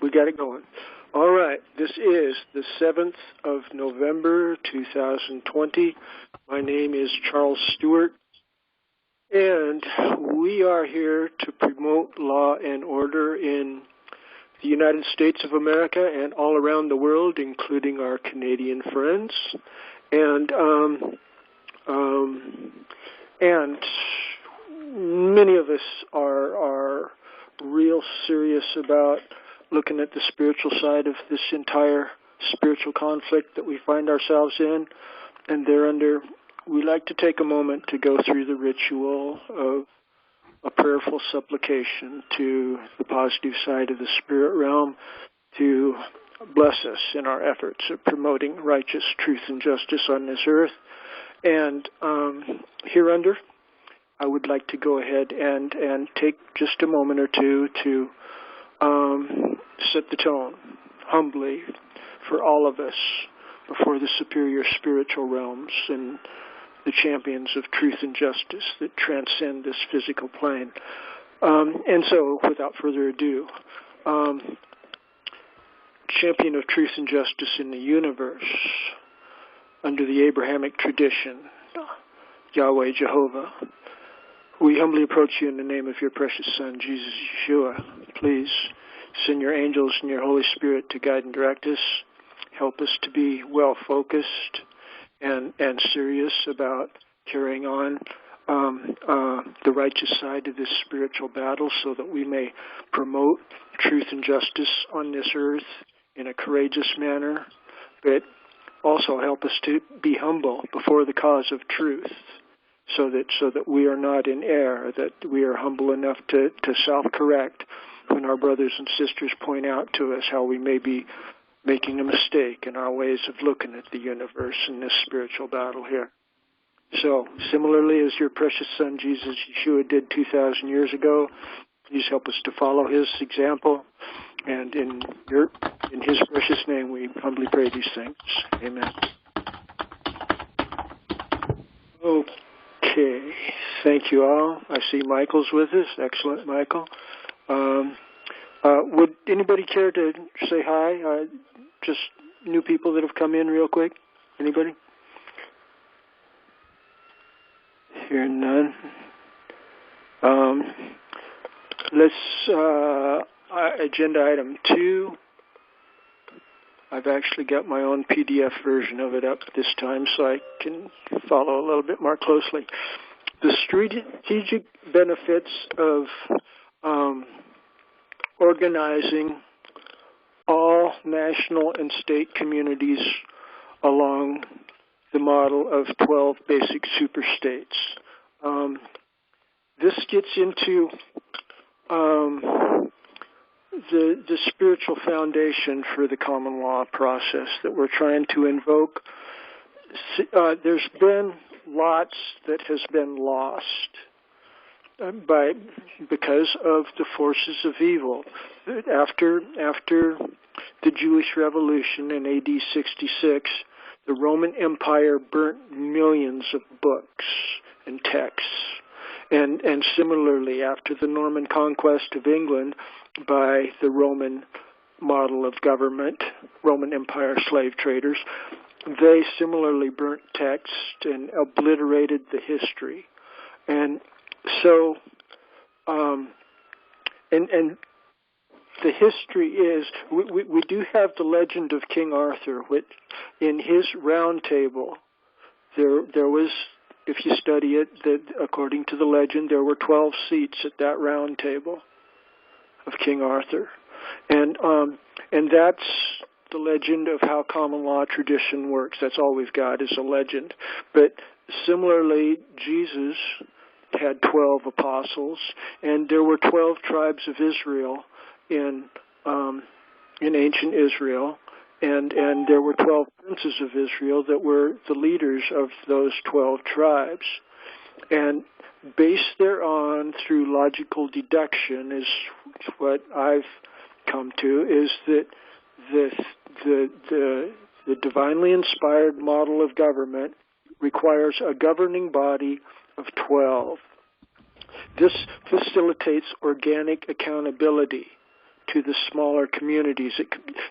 We got it going. All right, this is the 7th of November, 2020. My name is Charles Stewart, and we are here to promote law and order in the United States of America and all around the world, including our Canadian friends. And many of us are real serious about looking at the spiritual side of this entire spiritual conflict that we find ourselves in, and thereunder we like to take a moment to go through the ritual of a prayerful supplication to the positive side of the spirit realm to bless us in our efforts of promoting righteous truth and justice on this earth. And hereunder, I would like to go ahead and take just a moment or two to set the tone humbly for all of us before the superior spiritual realms and the champions of truth and justice that transcend this physical plane. And so, without further ado, champion of truth and justice in the universe, under the Abrahamic tradition, Yahweh Jehovah, we humbly approach you in the name of your precious Son, Jesus Yeshua. Please send your angels and your Holy Spirit to guide and direct us. Help us to be well-focused and serious about carrying on the righteous side of this spiritual battle so that we may promote truth and justice on this earth in a courageous manner, but also help us to be humble before the cause of truth, so that we are not in error, that we are humble enough to self-correct when our brothers and sisters point out to us how we may be making a mistake in our ways of looking at the universe in this spiritual battle here. So, similarly as your precious Son, Jesus Yeshua, did 2,000 years ago, please help us to follow his example. And in his precious name, we humbly pray these things. Amen. Okay. Thank you all. I see Michael's with us. Excellent, Michael. Would anybody care to say hi? Just new people that have come in real quick. Anybody? Hear none. Agenda item 2. I've actually got my own PDF version of it up this time so I can follow a little bit more closely. The strategic benefits of organizing all national and state communities along the model of 12 basic superstates. This gets into the spiritual foundation for the common law process that we're trying to invoke. There's been lots that has been lost because of the forces of evil. After the Jewish Revolution in AD 66, the Roman Empire burnt millions of books and texts. And similarly, after the Norman conquest of England by the Roman model of government, Roman Empire slave traders, they similarly burnt text and obliterated the history. And so, and the history is, we do have the legend of King Arthur, which in his round table, there was, if you study it, that according to the legend, there were 12 seats at that round table of King Arthur. And that's the legend of how common law tradition works. That's all we've got is a legend. But similarly, Jesus had 12 apostles, and there were 12 tribes of Israel in ancient Israel, and there were 12 princes of Israel that were the leaders of those 12 tribes. And based thereon through logical deduction is what I've come to, is that the divinely inspired model of government requires a governing body of 12. This facilitates organic accountability to the smaller communities.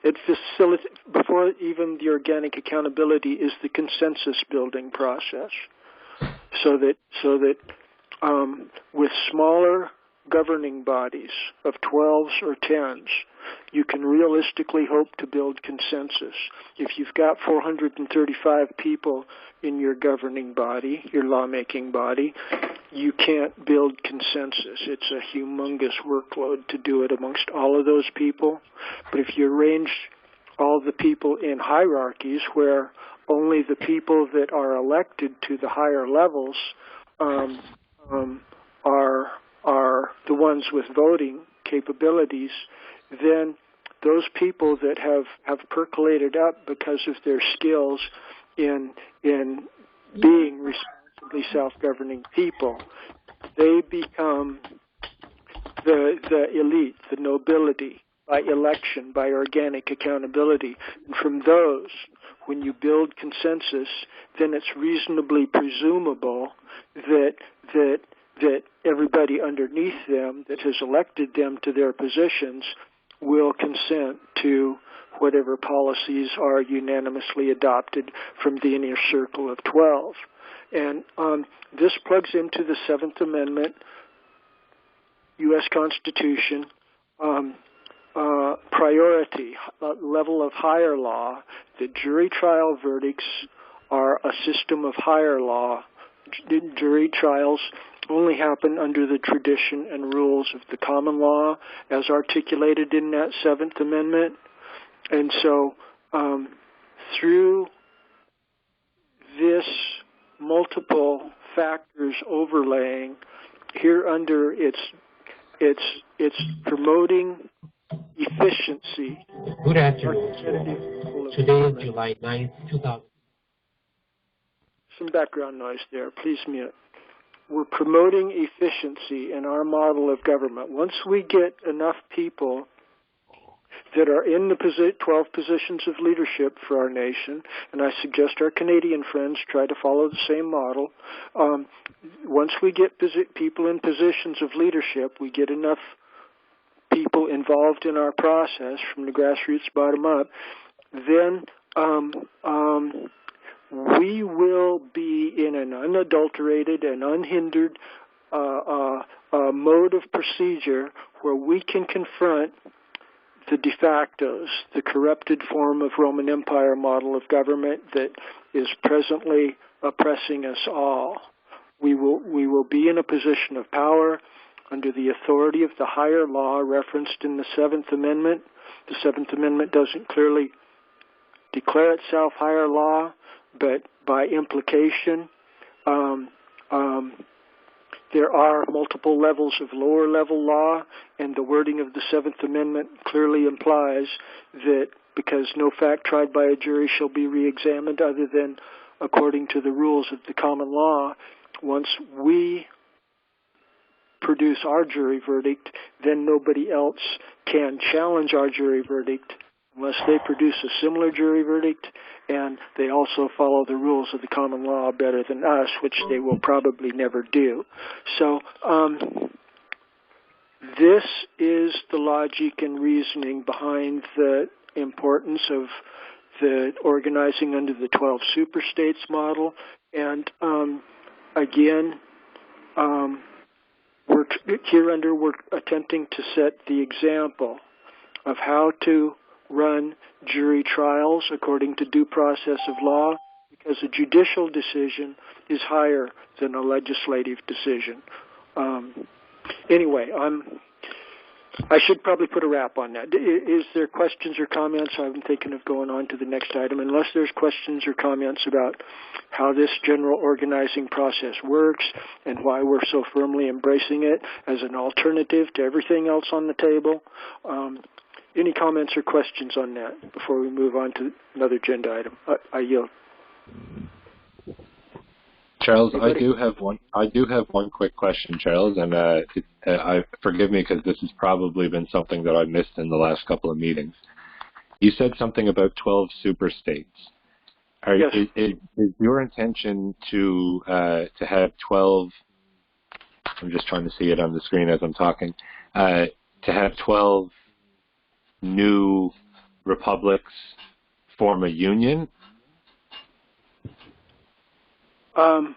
It facilitates, before even the organic accountability, is the consensus building process. So that with smaller governing bodies of 12s or 10s, you can realistically hope to build consensus. If you've got 435 people in your governing body, your lawmaking body, you can't build consensus. It's a humongous workload to do it amongst all of those people. But if you arrange all the people in hierarchies where only the people that are elected to the higher levels are the ones with voting capabilities, then those people that have percolated up because of their skills in being responsibly self-governing people, they become the elite, the nobility, by election, by organic accountability. And from those, when you build consensus, then it's reasonably presumable that everybody underneath them that has elected them to their positions will consent to whatever policies are unanimously adopted from the inner circle of 12. And this plugs into the Seventh Amendment, U.S. Constitution, priority, level of higher law, that jury trial verdicts are a system of higher law. Jury trials only happen under the tradition and rules of the common law as articulated in that Seventh Amendment. And so through this multiple factors overlaying, here under it's promoting efficiency. Good afternoon. Today is July 9th, 2000. Some background noise there. Please mute. We're promoting efficiency in our model of government. Once we get enough people that are in the 12 positions of leadership for our nation, and I suggest our Canadian friends try to follow the same model. Once we get people in positions of leadership, we get enough people involved in our process from the grassroots bottom up, then we will be in an unadulterated and unhindered mode of procedure where we can confront the de factos, the corrupted form of Roman Empire model of government that is presently oppressing us all. We will be in a position of power under the authority of the higher law referenced in the Seventh Amendment. The Seventh Amendment doesn't clearly declare itself higher law, but by implication, there are multiple levels of lower level law, and the wording of the Seventh Amendment clearly implies that because no fact tried by a jury shall be reexamined other than according to the rules of the common law, once we produce our jury verdict, then nobody else can challenge our jury verdict unless they produce a similar jury verdict and they also follow the rules of the common law better than us, which they will probably never do. So this is the logic and reasoning behind the importance of the organizing under the 12 superstates model. And again, we're attempting to set the example of how to run jury trials according to due process of law, because a judicial decision is higher than a legislative decision. Anyway, I should probably put a wrap on that. Is there questions or comments? I'm thinking of going on to the next item. Unless there's questions or comments about how this general organizing process works and why we're so firmly embracing it as an alternative to everything else on the table. Any comments or questions on that before we move on to another agenda item? I yield. Charles, anybody? I do have one quick question, Charles, and forgive me because this has probably been something that I missed in the last couple of meetings. You said something about 12 superstates. Yes. Is your intention to have 12? I'm just trying to see it on the screen as I'm talking. To have 12 new republics form a union? I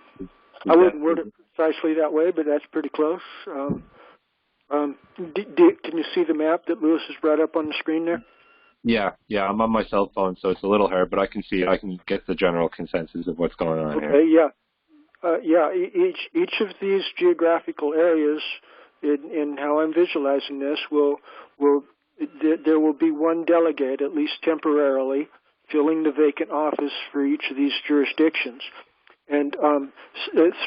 wouldn't word it precisely that way, but that's pretty close. Can you see the map that Lewis has brought up on the screen there? Yeah, I'm on my cell phone, so it's a little hard, but I can see it. I can get the general consensus of what's going on here. Okay, each of these geographical areas, in how I'm visualizing this, there will be one delegate, at least temporarily, filling the vacant office for each of these jurisdictions. And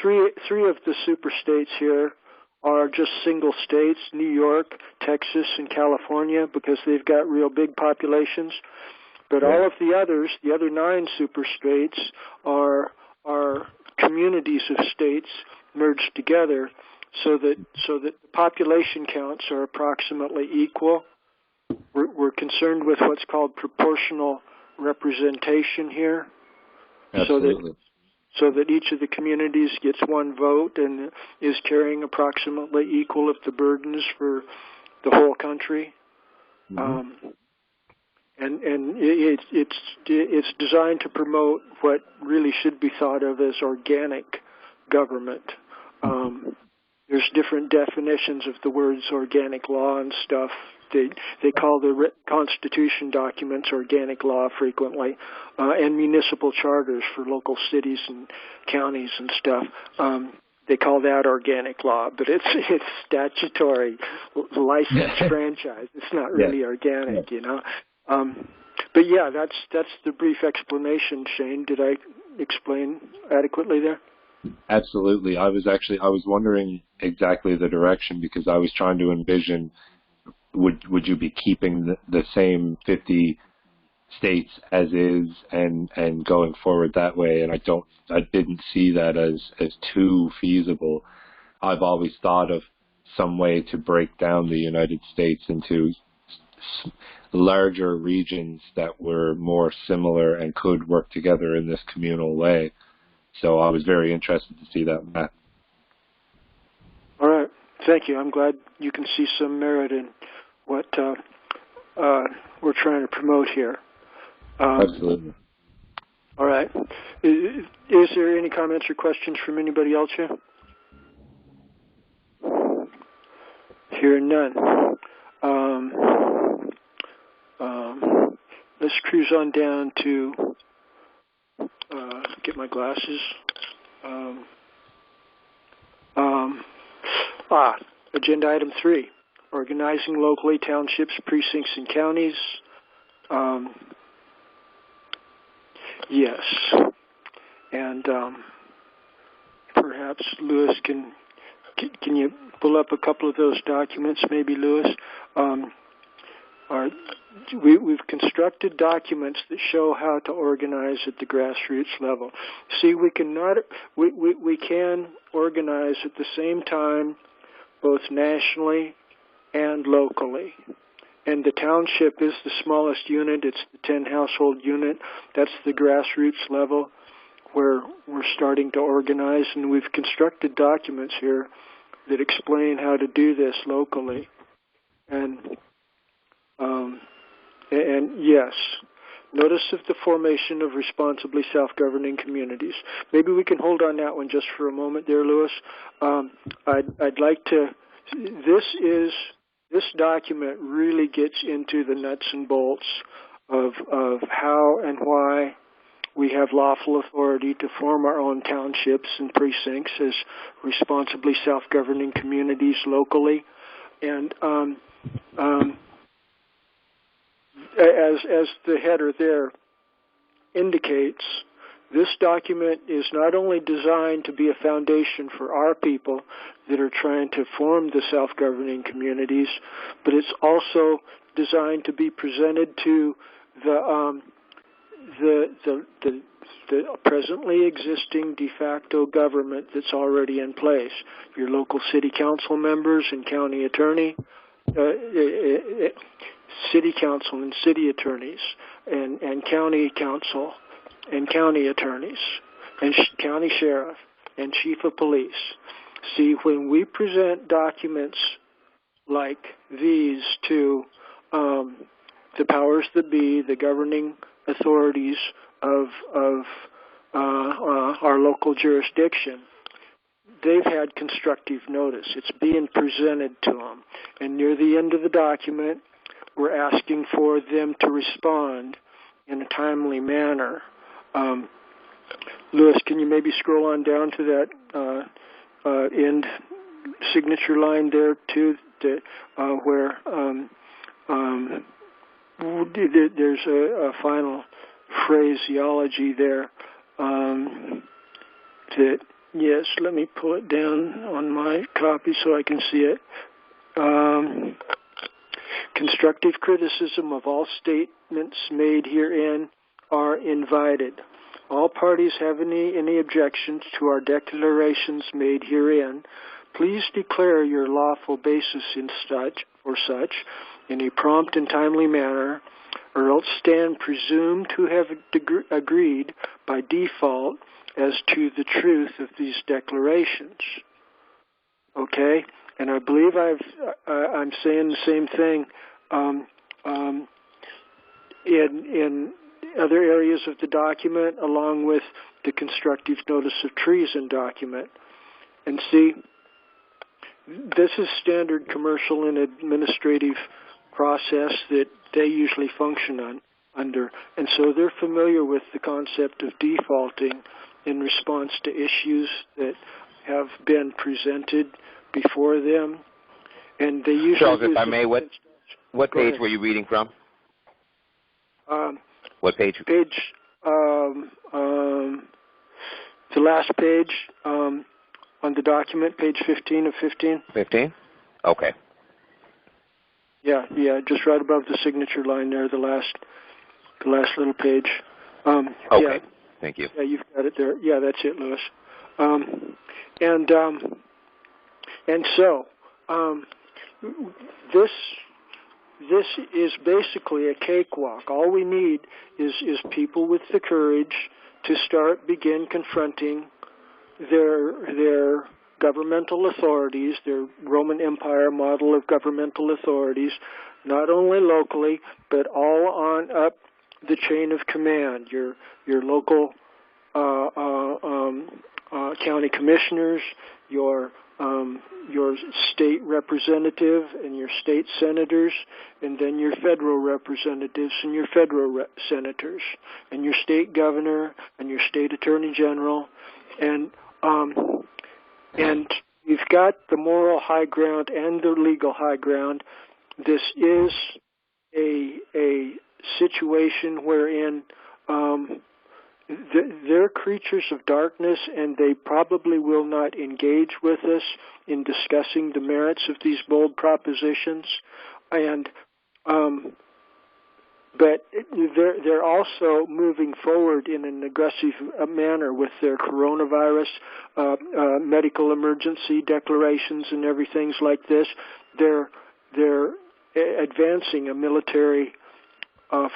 three of the super states here are just single states: New York, Texas, and California, because they've got real big populations. But all of the others, the other 9 super states, are communities of states merged together, so that the population counts are approximately equal. We're concerned with what's called proportional representation here. Absolutely. So that each of the communities gets one vote and is carrying approximately equal of the burdens for the whole country. Mm-hmm. And it's designed to promote what really should be thought of as organic government. There's different definitions of the words organic law and stuff. They call the Constitution documents organic law frequently, and municipal charters for local cities and counties and stuff. They call that organic law, but it's statutory licensed franchise. It's not really organic, you know. But yeah, that's the brief explanation, Shane. Did I explain adequately there? Absolutely. I was wondering exactly the direction, because I was trying to envision, would you be keeping the same 50 states as is and going forward that way? And I didn't see that as too feasible. I've always thought of some way to break down the United States into larger regions that were more similar and could work together in this communal way. So I was very interested to see that map. All right. Thank you. I'm glad you can see some merit in what we're trying to promote here. Absolutely. All right. Is there any comments or questions from anybody else here? Hearing none. Let's cruise on down to get my glasses. Agenda item 3, organizing locally townships, precincts, and counties. Yes. And perhaps Lewis can you pull up a couple of those documents, maybe, Lewis? We've constructed documents that show how to organize at the grassroots level. See, we can organize at the same time, both nationally and locally. And the township is the smallest unit. It's the 10-household unit. That's the grassroots level where we're starting to organize. And we've constructed documents here that explain how to do this locally. And yes, notice of the formation of responsibly self-governing communities. Maybe we can hold on that one just for a moment there, Lewis. I'd like to, this document really gets into the nuts and bolts of how and why we have lawful authority to form our own townships and precincts as responsibly self-governing communities locally. And as the header there indicates, this document is not only designed to be a foundation for our people that are trying to form the self-governing communities, but it's also designed to be presented to the presently existing de facto government that's already in place, your local city council members and county attorney, city council and city attorneys, and county council and county attorneys, and county sheriff and chief of police. See, when we present documents like these to the powers that be, the governing authorities of our local jurisdiction, they've had constructive notice. It's being presented to them. And near the end of the document, we're asking for them to respond in a timely manner. Louis, can you maybe scroll on down to that end signature line there, too, where there's a final phraseology there that, yes, let me pull it down on my copy so I can see it. Constructive criticism of all statements made herein are invited. All parties have any objections to our declarations made herein. Please declare your lawful basis for such in a prompt and timely manner, or else stand presumed to have agreed by default as to the truth of these declarations. Okay? And I believe I'm saying the same thing in other areas of the document, along with the constructive notice of treason document. And see, this is standard commercial and administrative process that they usually function under. And so they're familiar with the concept of defaulting in response to issues that have been presented before them. And they usually... Charles, if I may, what page were you reading from? What page? The last page on the document, page 15 of 15. 15? Okay. Yeah, just right above the signature line there, the last little page. Okay, yeah. Thank you. Yeah, you've got it there. Yeah, that's it, Louis. And so this is basically a cakewalk. All we need is people with the courage to begin confronting their governmental authorities, their Roman Empire model of governmental authorities, not only locally, but all on up the chain of command. Your local county commissioners, your state representative and your state senators, and then your federal representatives and your federal senators, and your state governor and your state attorney general, and you've got the moral high ground and the legal high ground. This is a situation wherein they're creatures of darkness, and they probably will not engage with us in discussing the merits of these bold propositions. And but they're also moving forward in an aggressive manner with their coronavirus medical emergency declarations and everything like this. They're advancing a military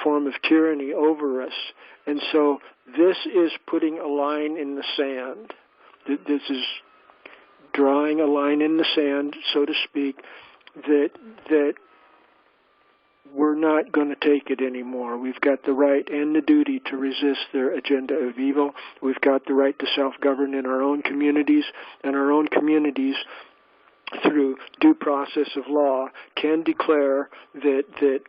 form of tyranny over us. And so this is putting a line in the sand. This is drawing a line in the sand, so to speak, that we're not going to take it anymore. We've got the right and the duty to resist their agenda of evil. We've got the right to self-govern in our own communities, and our own communities, through due process of law, can declare that the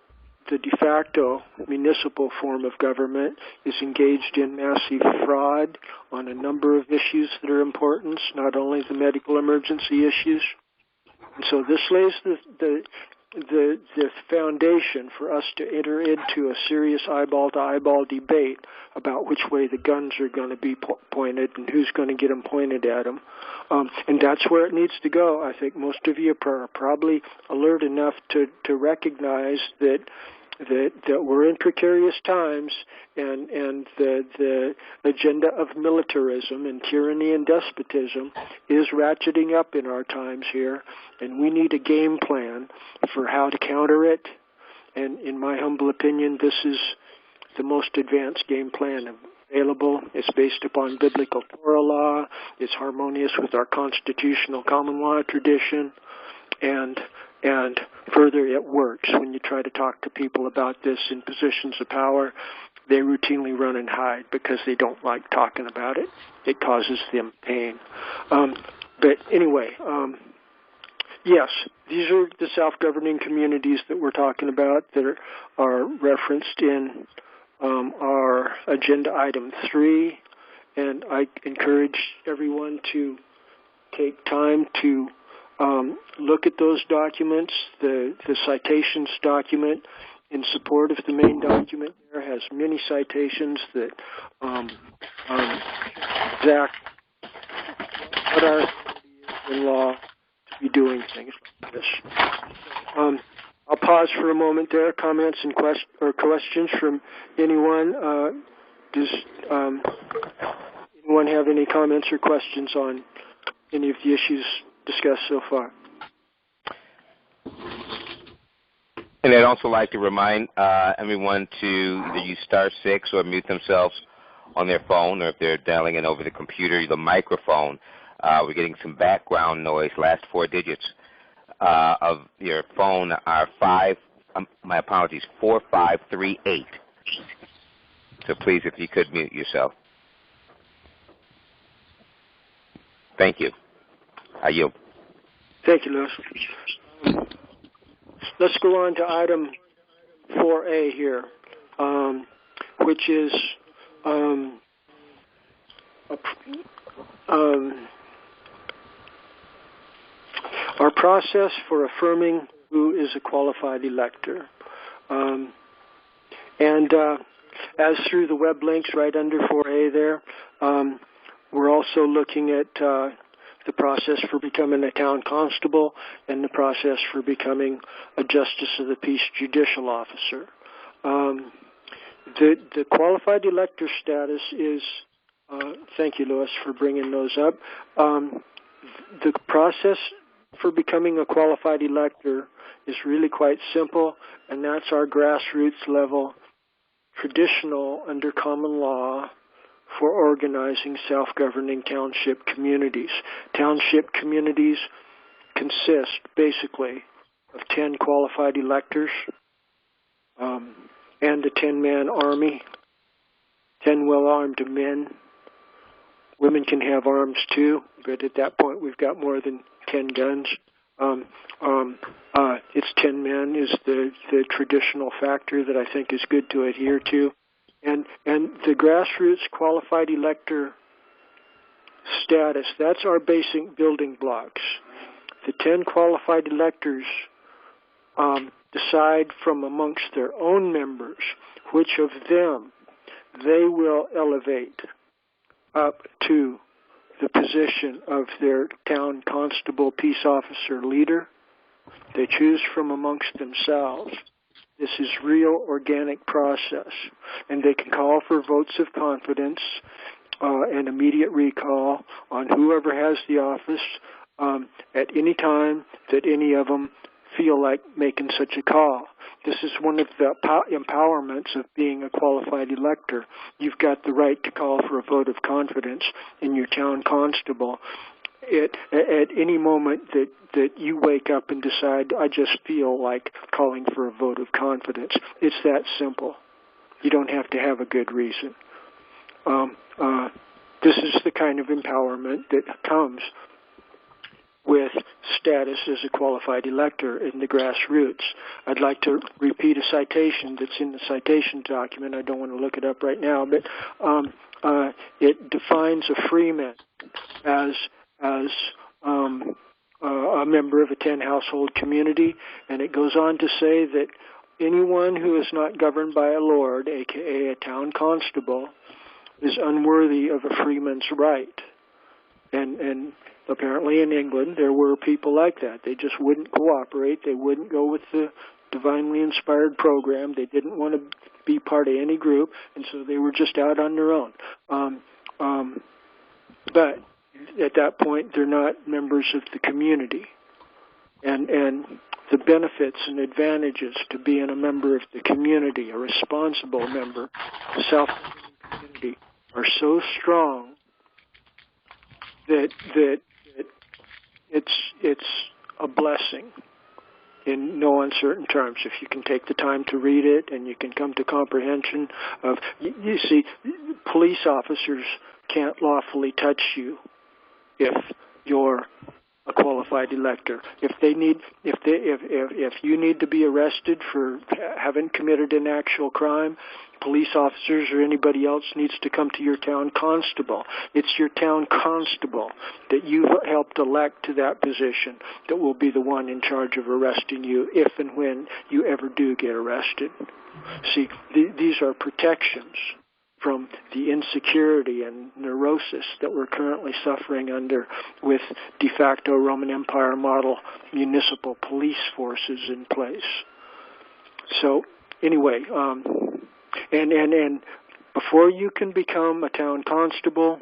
de facto municipal form of government is engaged in massive fraud on a number of issues that are important, not only the medical emergency issues. And so this lays the foundation for us to enter into a serious eyeball-to-eyeball debate about which way the guns are going to be pointed and who's going to get them pointed at them. And that's where it needs to go. I think most of you are probably alert enough to recognize that we're in precarious times, and the agenda of militarism and tyranny and despotism is ratcheting up in our times here, and we need a game plan for how to counter it. And in my humble opinion, this is the most advanced game plan available. It's based upon biblical Torah law. It's harmonious with our constitutional common law tradition, and And further, it works. When you try to talk to people about this in positions of power, they routinely run and hide because they don't like talking about it. It causes them pain. But anyway, yes, these are the self-governing communities that we're talking about that are referenced in our agenda item 3. And I encourage everyone to take time to look at those documents. The citations document in support of the main document there has many citations that exact what our authority is in law to be doing things like this. I'll pause for a moment there. Comments and questions from anyone? Does anyone have any comments or questions on any of the issues discussed so far? And I'd also like to remind everyone to either use *6 or mute themselves on their phone, or if they're dialing in over the computer, the microphone. We're getting some background noise. Last 4 digits of your phone are 4538. So please, if you could mute yourself. Thank you. I yield. Thank you, Lewis. Let's go on to item 4A here, which is our process for affirming who is a qualified elector. As through the web links right under 4A there, we're also looking at the process for becoming a town constable and the process for becoming a justice of the peace judicial officer. The qualified elector status is, thank you, Louis, for bringing those up. The process for becoming a qualified elector is really quite simple, and that's our grassroots level, traditional under common law for organizing self-governing township communities. Township communities consist basically of 10 qualified electors and a 10-man army, 10 well-armed men. Women can have arms too, but at that point we've got more than 10 guns. It's 10 men is the traditional factor that I think is good to adhere to. And the grassroots qualified elector status, that's our basic building blocks. The 10 qualified electors decide from amongst their own members which of them they will elevate up to the position of their town constable, peace officer, leader. They choose from amongst themselves. This is real organic process, and they can call for votes of confidence and immediate recall on whoever has the office at any time that any of them feel like making such a call. This is one of the empowerments of being a qualified elector. You've got the right to call for a vote of confidence in your town constable at any moment that you wake up and decide, I just feel like calling for a vote of confidence. It's that simple. You don't have to have a good reason. This is the kind of empowerment that comes with status as a qualified elector in the grassroots. I'd like to repeat a citation that's in the citation document. I don't want to look it up right now, but it defines a freeman as a member of a 10-household community, and it goes on to say that anyone who is not governed by a lord, aka a town constable, is unworthy of a freeman's right. And apparently in England there were people like that. They just wouldn't cooperate. They wouldn't go with the divinely inspired program. They didn't want to be part of any group, and so they were just out on their own. But at that point, they're not members of the community. And the benefits and advantages to being a member of the community, a responsible member of the self-governing community, are so strong that it's a blessing. in no uncertain terms. If you can take the time to read it and you can come to comprehension of, you see, police officers can't lawfully touch you if you're a qualified elector. If you need to be arrested for having committed an actual crime, police officers or anybody else needs to come to your town constable. It's your town constable that you helped elect to that position that will be the one in charge of arresting you if and when you ever do get arrested. See, these are protections from the insecurity and neurosis that we're currently suffering under with de facto Roman Empire model municipal police forces in place. So anyway, and before you can become a town constable,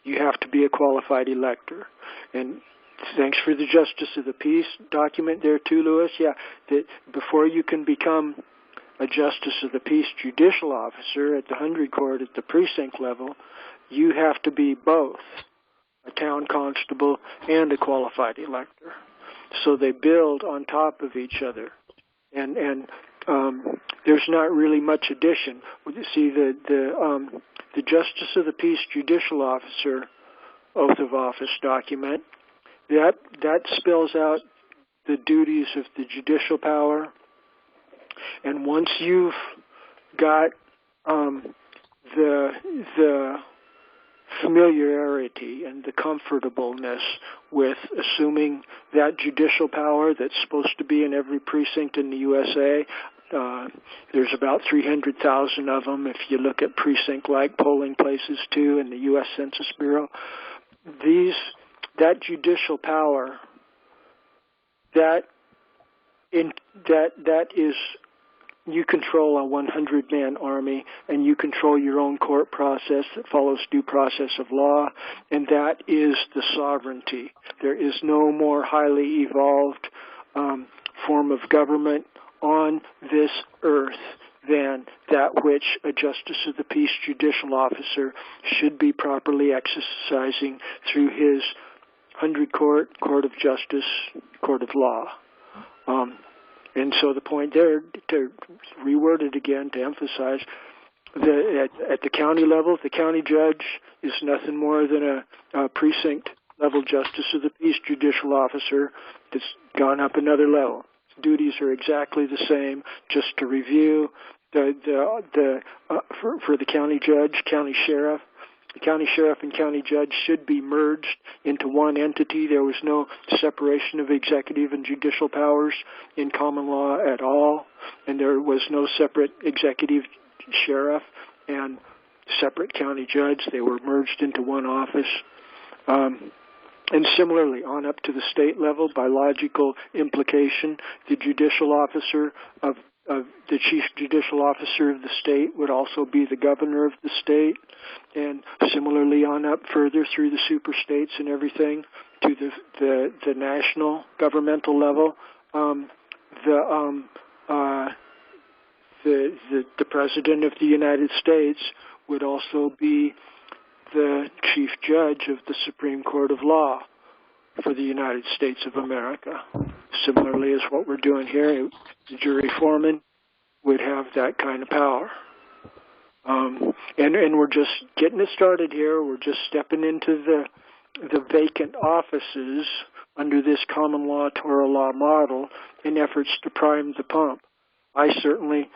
you have to be a qualified elector. And thanks for the Justice of the Peace document there too, Louis. Yeah, that before you can become a Justice of the Peace judicial officer at the 100 Court at the precinct level, you have to be both a town constable and a qualified elector. So they build on top of each other. And there's not really much addition. See, the Justice of the Peace judicial officer oath of office document, that spells out the duties of the judicial power. And once you've got the familiarity and the comfortableness with assuming that judicial power that's supposed to be in every precinct in the USA, there's about 300,000 of them if you look at precinct-like polling places too in the U.S. Census Bureau. That judicial power, that is, you control a 100-man army, and you control your own court process that follows due process of law, and that is the sovereignty. There is no more highly evolved form of government on this earth than that which a Justice of the Peace judicial officer should be properly exercising through his 100 Court, Court of Justice, Court of Law. And so the point there, to reword it again, to emphasize, at the county level, the county judge is nothing more than a precinct-level Justice of the Peace judicial officer that's gone up another level. His duties are exactly the same. Just to review, for the county judge, county sheriff, the county sheriff and county judge should be merged into one entity. There was no separation of executive and judicial powers in common law at all, and there was no separate executive sheriff and separate county judge. They were merged into one office. And similarly, on up to the state level, by logical implication, the judicial officer of the chief judicial officer of the state would also be the governor of the state, and similarly on up further through the super states and everything to the national governmental level. The president of the United States would also be the chief judge of the Supreme Court of Law for the United States of America. Similarly as what we're doing here, the jury foreman would have that kind of power. And we're just getting it started here. We're just stepping into the vacant offices under this common law, Torah law model in efforts to prime the pump. I certainly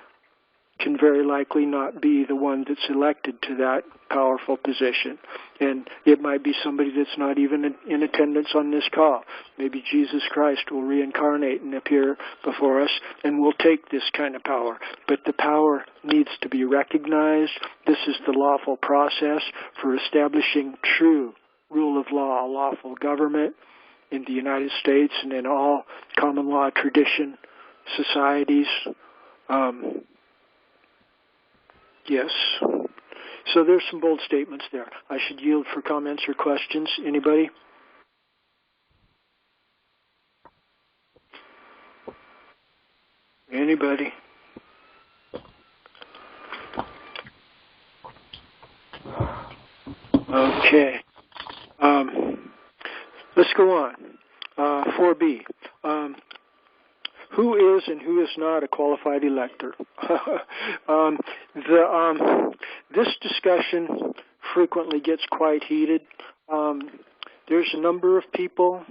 can very likely not be the one that's elected to that powerful position. And it might be somebody that's not even in attendance on this call. Maybe Jesus Christ will reincarnate and appear before us, and we'll take this kind of power. But the power needs to be recognized. This is the lawful process for establishing true rule of law, a lawful government in the United States and in all common law tradition societies. Yes. So there's some bold statements there. I should yield for comments or questions. Anybody? Anybody? Okay. Let's go on. 4B. who is and who is not a qualified elector. This discussion frequently gets quite heated. There's a number of people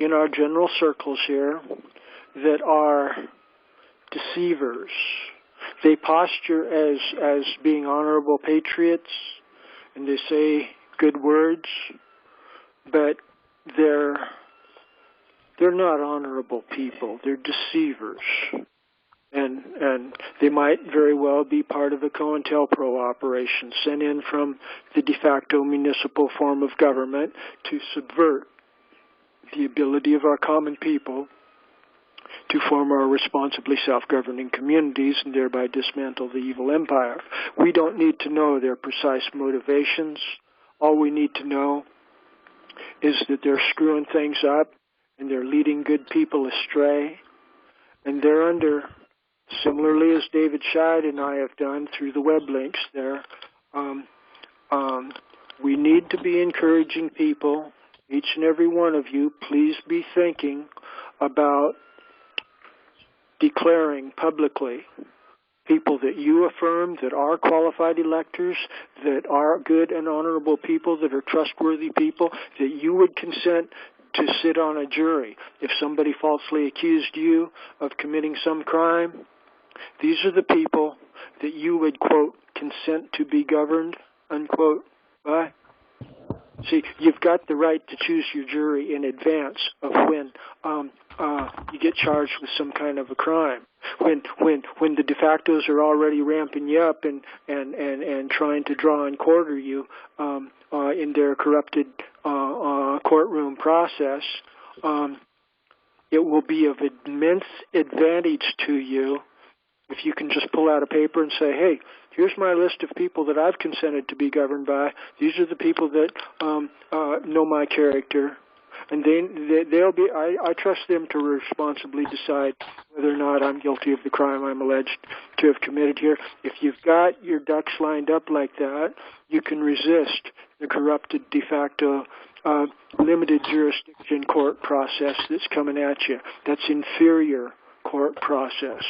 in our general circles here that are deceivers. They posture as being honorable patriots, and they say good words, but they're not honorable people. They're deceivers. And they might very well be part of a COINTELPRO operation sent in from the de facto municipal form of government to subvert the ability of our common people to form our responsibly self-governing communities and thereby dismantle the evil empire. We don't need to know their precise motivations. All we need to know is that they're screwing things up and they're leading good people astray, and they're under, similarly as David Scheid and I have done through the web links there, we need to be encouraging people, each and every one of you, please be thinking about declaring publicly people that you affirm that are qualified electors, that are good and honorable people, that are trustworthy people, that you would consent to sit on a jury. If somebody falsely accused you of committing some crime, these are the people that you would, quote, consent to be governed, unquote, by. See, you've got the right to choose your jury in advance of when you get charged with some kind of a crime. When the de factos are already ramping you up and trying to draw and quarter you in their corrupted courtroom process, it will be of immense advantage to you if you can just pull out a paper and say, hey, here's my list of people that I've consented to be governed by. These are the people that know my character. And they'll be, I trust them to responsibly decide whether or not I'm guilty of the crime I'm alleged to have committed here. If you've got your ducks lined up like that, you can resist the corrupted de facto limited jurisdiction court process that's coming at you. That's inferior court process.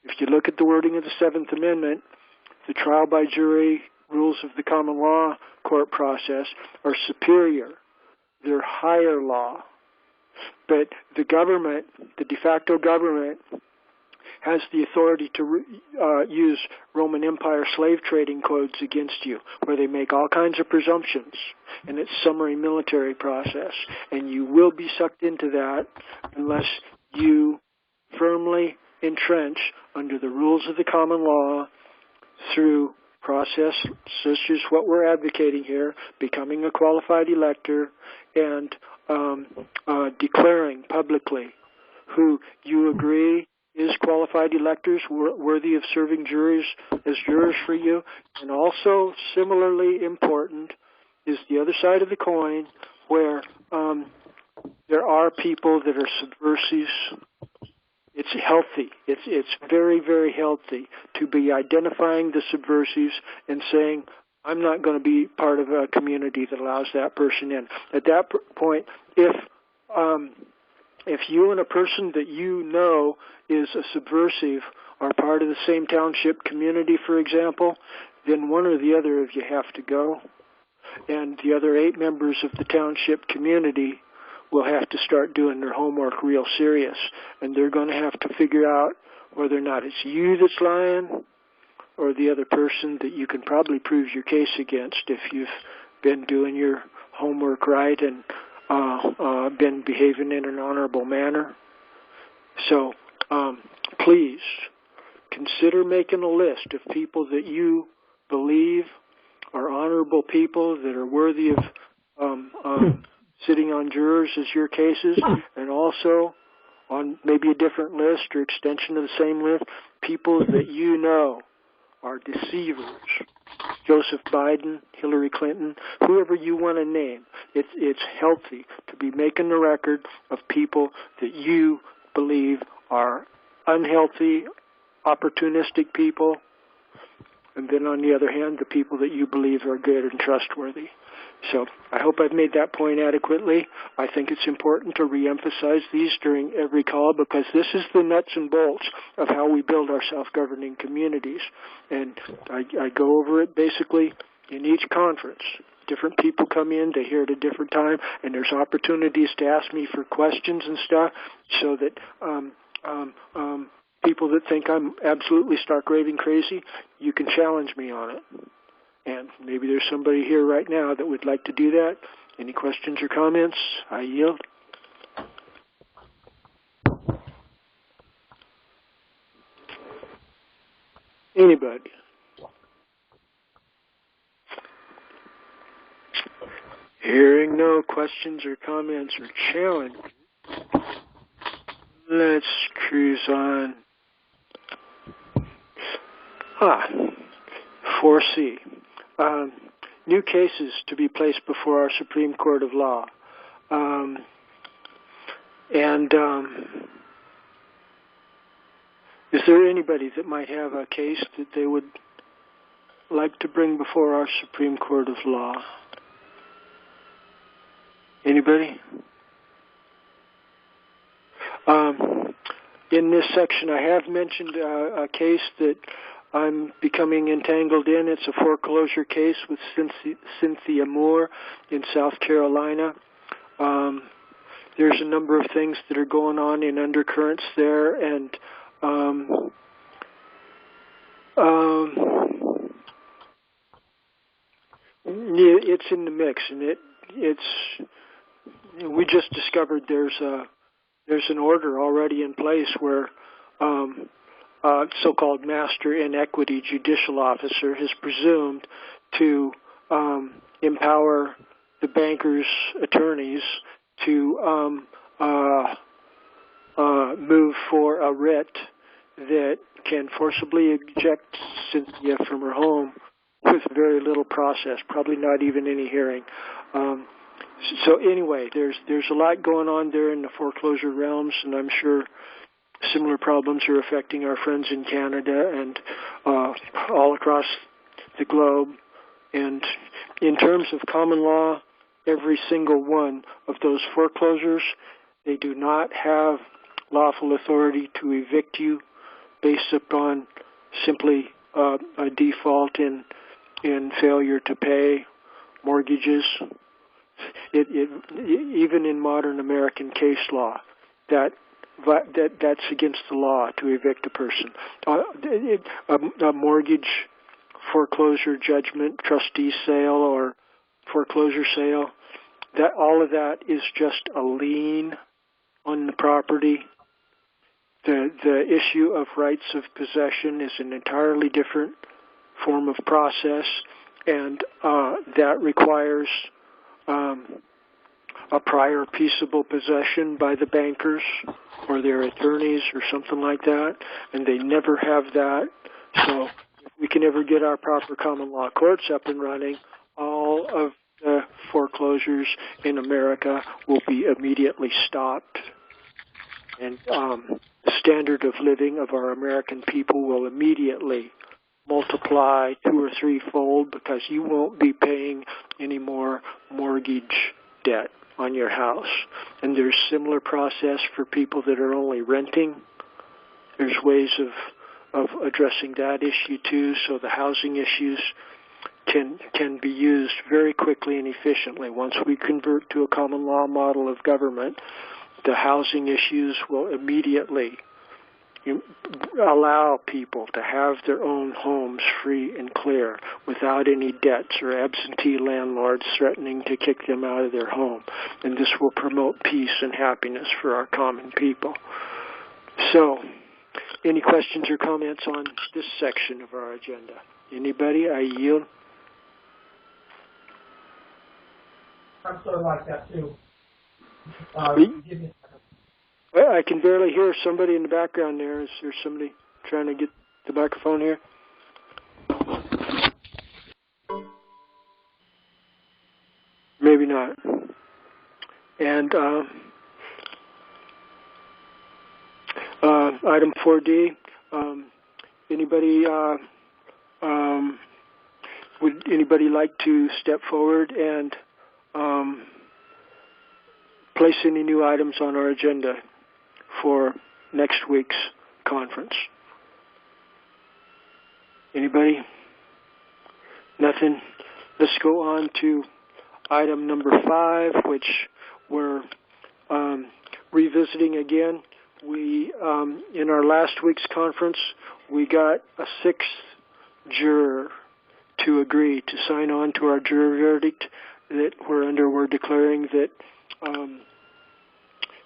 If you look at the wording of the Seventh Amendment, the trial by jury rules of the common law court process are superior. They're higher law. But the government, the de facto government, has the authority to use Roman Empire slave trading codes against you, where they make all kinds of presumptions, and it's summary military process. And you will be sucked into that unless you firmly entrench under the rules of the common law through process such as what we're advocating here, becoming a qualified elector and declaring publicly who you agree is qualified electors worthy of serving juries as jurors for you. And also similarly important is the other side of the coin, where there are people that are subversives. It's healthy. It's very, very healthy to be identifying the subversives and saying, I'm not going to be part of a community that allows that person in. At that point, if you and a person that you know is a subversive are part of the same township community, for example, then one or the other of you have to go. And the other 8 members of the township community will have to start doing their homework real serious. And they're going to have to figure out whether or not it's you that's lying or the other person that you can probably prove your case against if you've been doing your homework right and been behaving in an honorable manner. So please consider making a list of people that you believe are honorable people that are worthy of sitting on jurors as your cases, and also on maybe a different list or extension of the same list, people that you know are deceivers. Joseph Biden, Hillary Clinton, whoever you want to name. It's healthy to be making the record of people that you believe are unhealthy, opportunistic people, and then on the other hand, the people that you believe are good and trustworthy. So I hope I've made that point adequately. I think it's important to reemphasize these during every call because this is the nuts and bolts of how we build our self-governing communities. And I go over it basically in each conference. Different people come in, they hear it at a different time, and there's opportunities to ask me for questions and stuff so that people that think I'm absolutely stark raving crazy, you can challenge me on it. And maybe there's somebody here right now that would like to do that. Any questions or comments? I yield. Anybody? Hearing no questions or comments or challenges, let's cruise on. 4C. New cases to be placed before our Supreme Court of Law. Is there anybody that might have a case that they would like to bring before our Supreme Court of Law? Anybody? In this section, I have mentioned a case that I'm becoming entangled in. It's a foreclosure case with Cynthia Moore in South Carolina. There's a number of things that are going on in undercurrents there, and it's in the mix, and we just discovered there's an order already in place where so-called master in equity judicial officer has presumed to empower the bankers' attorneys to move for a writ that can forcibly eject Cynthia from her home with very little process, probably not even any hearing. So anyway, there's a lot going on there in the foreclosure realms, and I'm sure similar problems are affecting our friends in Canada and all across the globe. And in terms of common law, every single one of those foreclosures, they do not have lawful authority to evict you based upon simply a default in failure to pay mortgages. Even in modern American case law, that's against the law to evict a person. A mortgage foreclosure judgment, trustee sale, or foreclosure sale, that all of that is just a lien on the property. The issue of rights of possession is an entirely different form of process, and that requires a prior peaceable possession by the bankers or their attorneys or something like that, and they never have that. So if we can ever get our proper common law courts up and running, all of the foreclosures in America will be immediately stopped, and the standard of living of our American people will immediately multiply 2 or 3-fold because you won't be paying any more mortgage debt on your house. And there's similar process for people that are only renting. There's ways of addressing that issue too, so the housing issues can be used very quickly and efficiently. Once we convert to a common law model of government, the housing issues will immediately allow people to have their own homes free and clear without any debts or absentee landlords threatening to kick them out of their home. And this will promote peace and happiness for our common people. So, any questions or comments on this section of our agenda? Anybody? I yield. I'm sort of like that too. Give me a second. I can barely hear somebody in the background there. Is there somebody trying to get the microphone here? Maybe not. And item 4D, would anybody like to step forward and place any new items on our agenda for next week's conference? Anybody? Nothing? Let's go on to item number 5, which we're revisiting again. We, in our last week's conference, we got a 6th juror to agree to sign on to our jury verdict that we're declaring that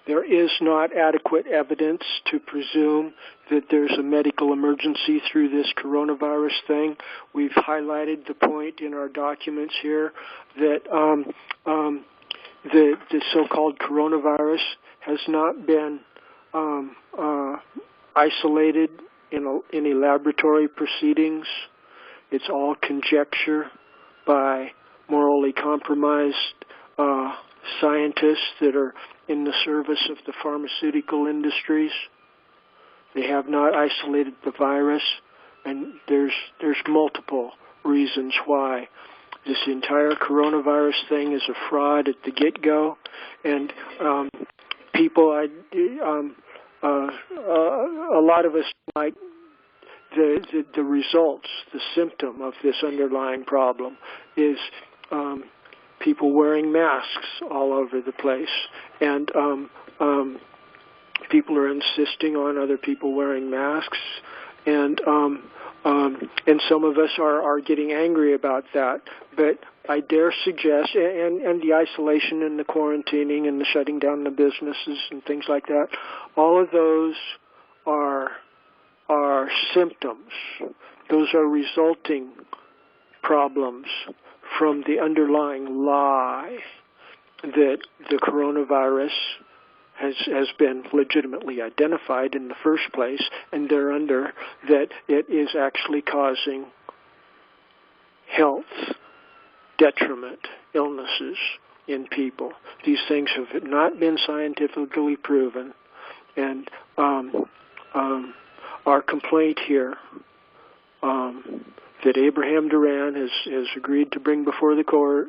there is not adequate evidence to presume that there's a medical emergency through this coronavirus thing. We've highlighted the point in our documents here that the so-called coronavirus has not been isolated in any laboratory proceedings. It's all conjecture by morally compromised scientists that are in the service of the pharmaceutical industries. They have not isolated the virus, and there's multiple reasons why. This entire coronavirus thing is a fraud at the get-go, and people, a lot of us like the results, the symptom of this underlying problem is people wearing masks all over the place, and people are insisting on other people wearing masks, and some of us are getting angry about that. But I dare suggest, and the isolation and the quarantining and the shutting down the businesses and things like that, all of those are symptoms. Those are resulting problems from the underlying lie that the coronavirus has been legitimately identified in the first place, and thereunder that it is actually causing health detriment, illnesses in people. These things have not been scientifically proven, and our complaint here that Abraham Duran has agreed to bring before the court,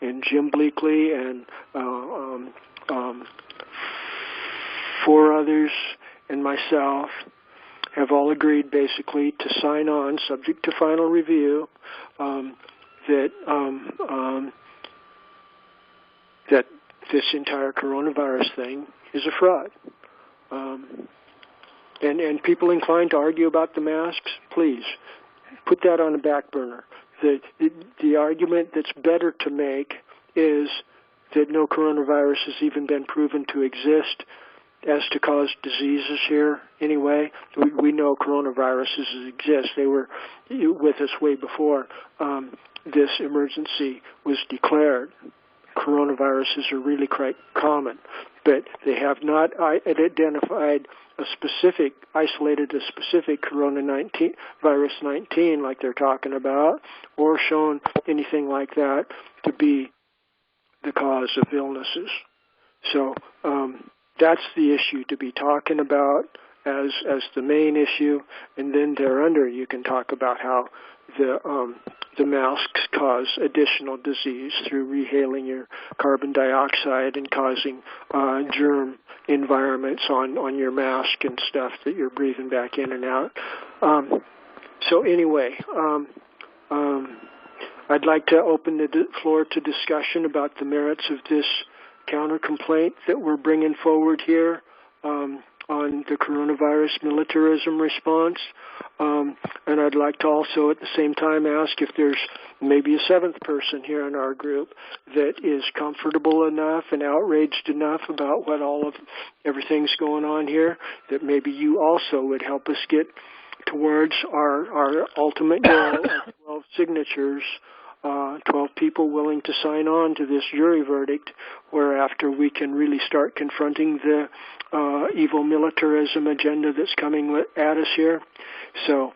and Jim Bleakley and 4 others and myself have all agreed basically to sign on, subject to final review, that this entire coronavirus thing is a fraud. And people inclined to argue about the masks, please put that on the back burner. The argument that's better to make is that no coronavirus has even been proven to exist as to cause diseases here anyway. We know coronaviruses exist. They were with us way before this emergency was declared. Coronaviruses are really quite common, but they have not identified isolated a specific virus 19 like they're talking about, or shown anything like that to be the cause of illnesses. So that's the issue to be talking about as the main issue, and then thereunder you can talk about how the masks cause additional disease through rehaling your carbon dioxide and causing germ environments on your mask and stuff that you're breathing back in and out. So anyway, I'd like to open the floor to discussion about the merits of this counter-complaint that we're bringing forward here on the coronavirus militarism response. And I'd like to also at the same time ask if there's maybe a 7th person here in our group that is comfortable enough and outraged enough about what everything's going on here, that maybe you also would help us get towards our ultimate goal of 12 signatures, 12 people willing to sign on to this jury verdict, whereafter we can really start confronting the evil militarism agenda that's coming at us here. So,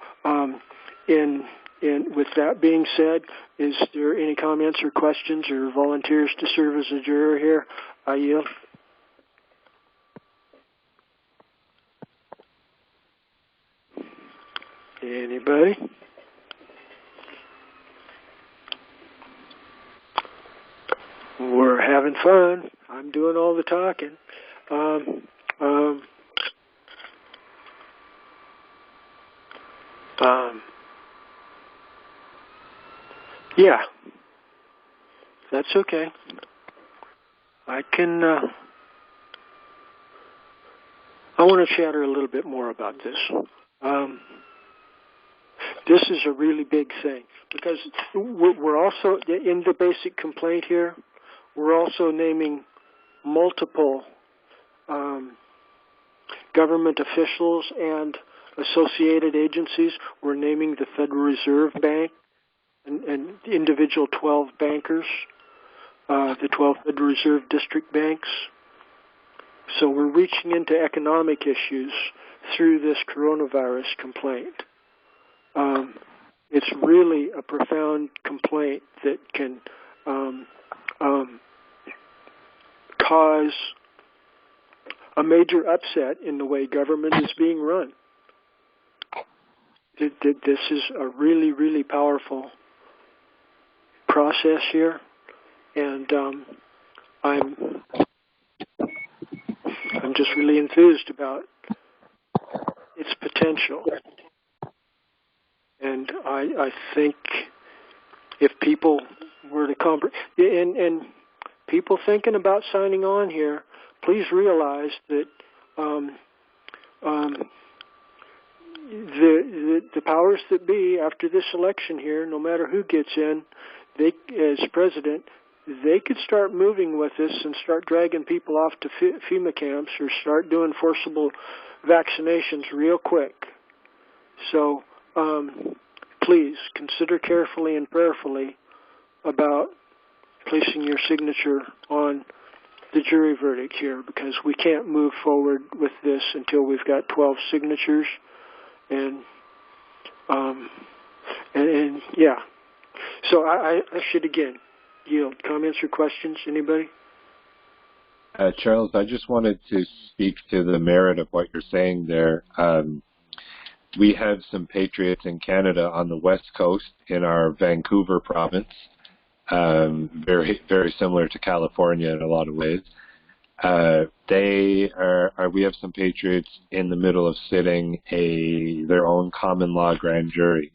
with that being said, is there any comments or questions or volunteers to serve as a juror here? I yield. Anybody? having fun. I'm doing all the talking. Yeah, that's okay. I can. I want to chatter a little bit more about this. This is a really big thing because we're also in the basic complaint here. We're also naming multiple government officials and associated agencies. We're naming the Federal Reserve Bank and individual 12 bankers, the 12 Federal Reserve District banks. So we're reaching into economic issues through this coronavirus complaint. It's really a profound complaint that can cause a major upset in the way government is being run. This is a really, really powerful process here, and I'm just really enthused about its potential. And I think if people were to and people thinking about signing on here, please realize that the powers that be after this election here, no matter who gets in, they as president, they could start moving with this and start dragging people off to FEMA camps or start doing forcible vaccinations real quick. So please consider carefully and prayerfully about placing your signature on the jury verdict here, because we can't move forward with this until we've got 12 signatures. And yeah. So I should again yield. Comments or questions? Anybody? Charles, I just wanted to speak to the merit of what you're saying there. We have some patriots in Canada on the West Coast in our Vancouver province, very, very similar to California in a lot of ways. We have some patriots in the middle of sitting their own common law grand jury.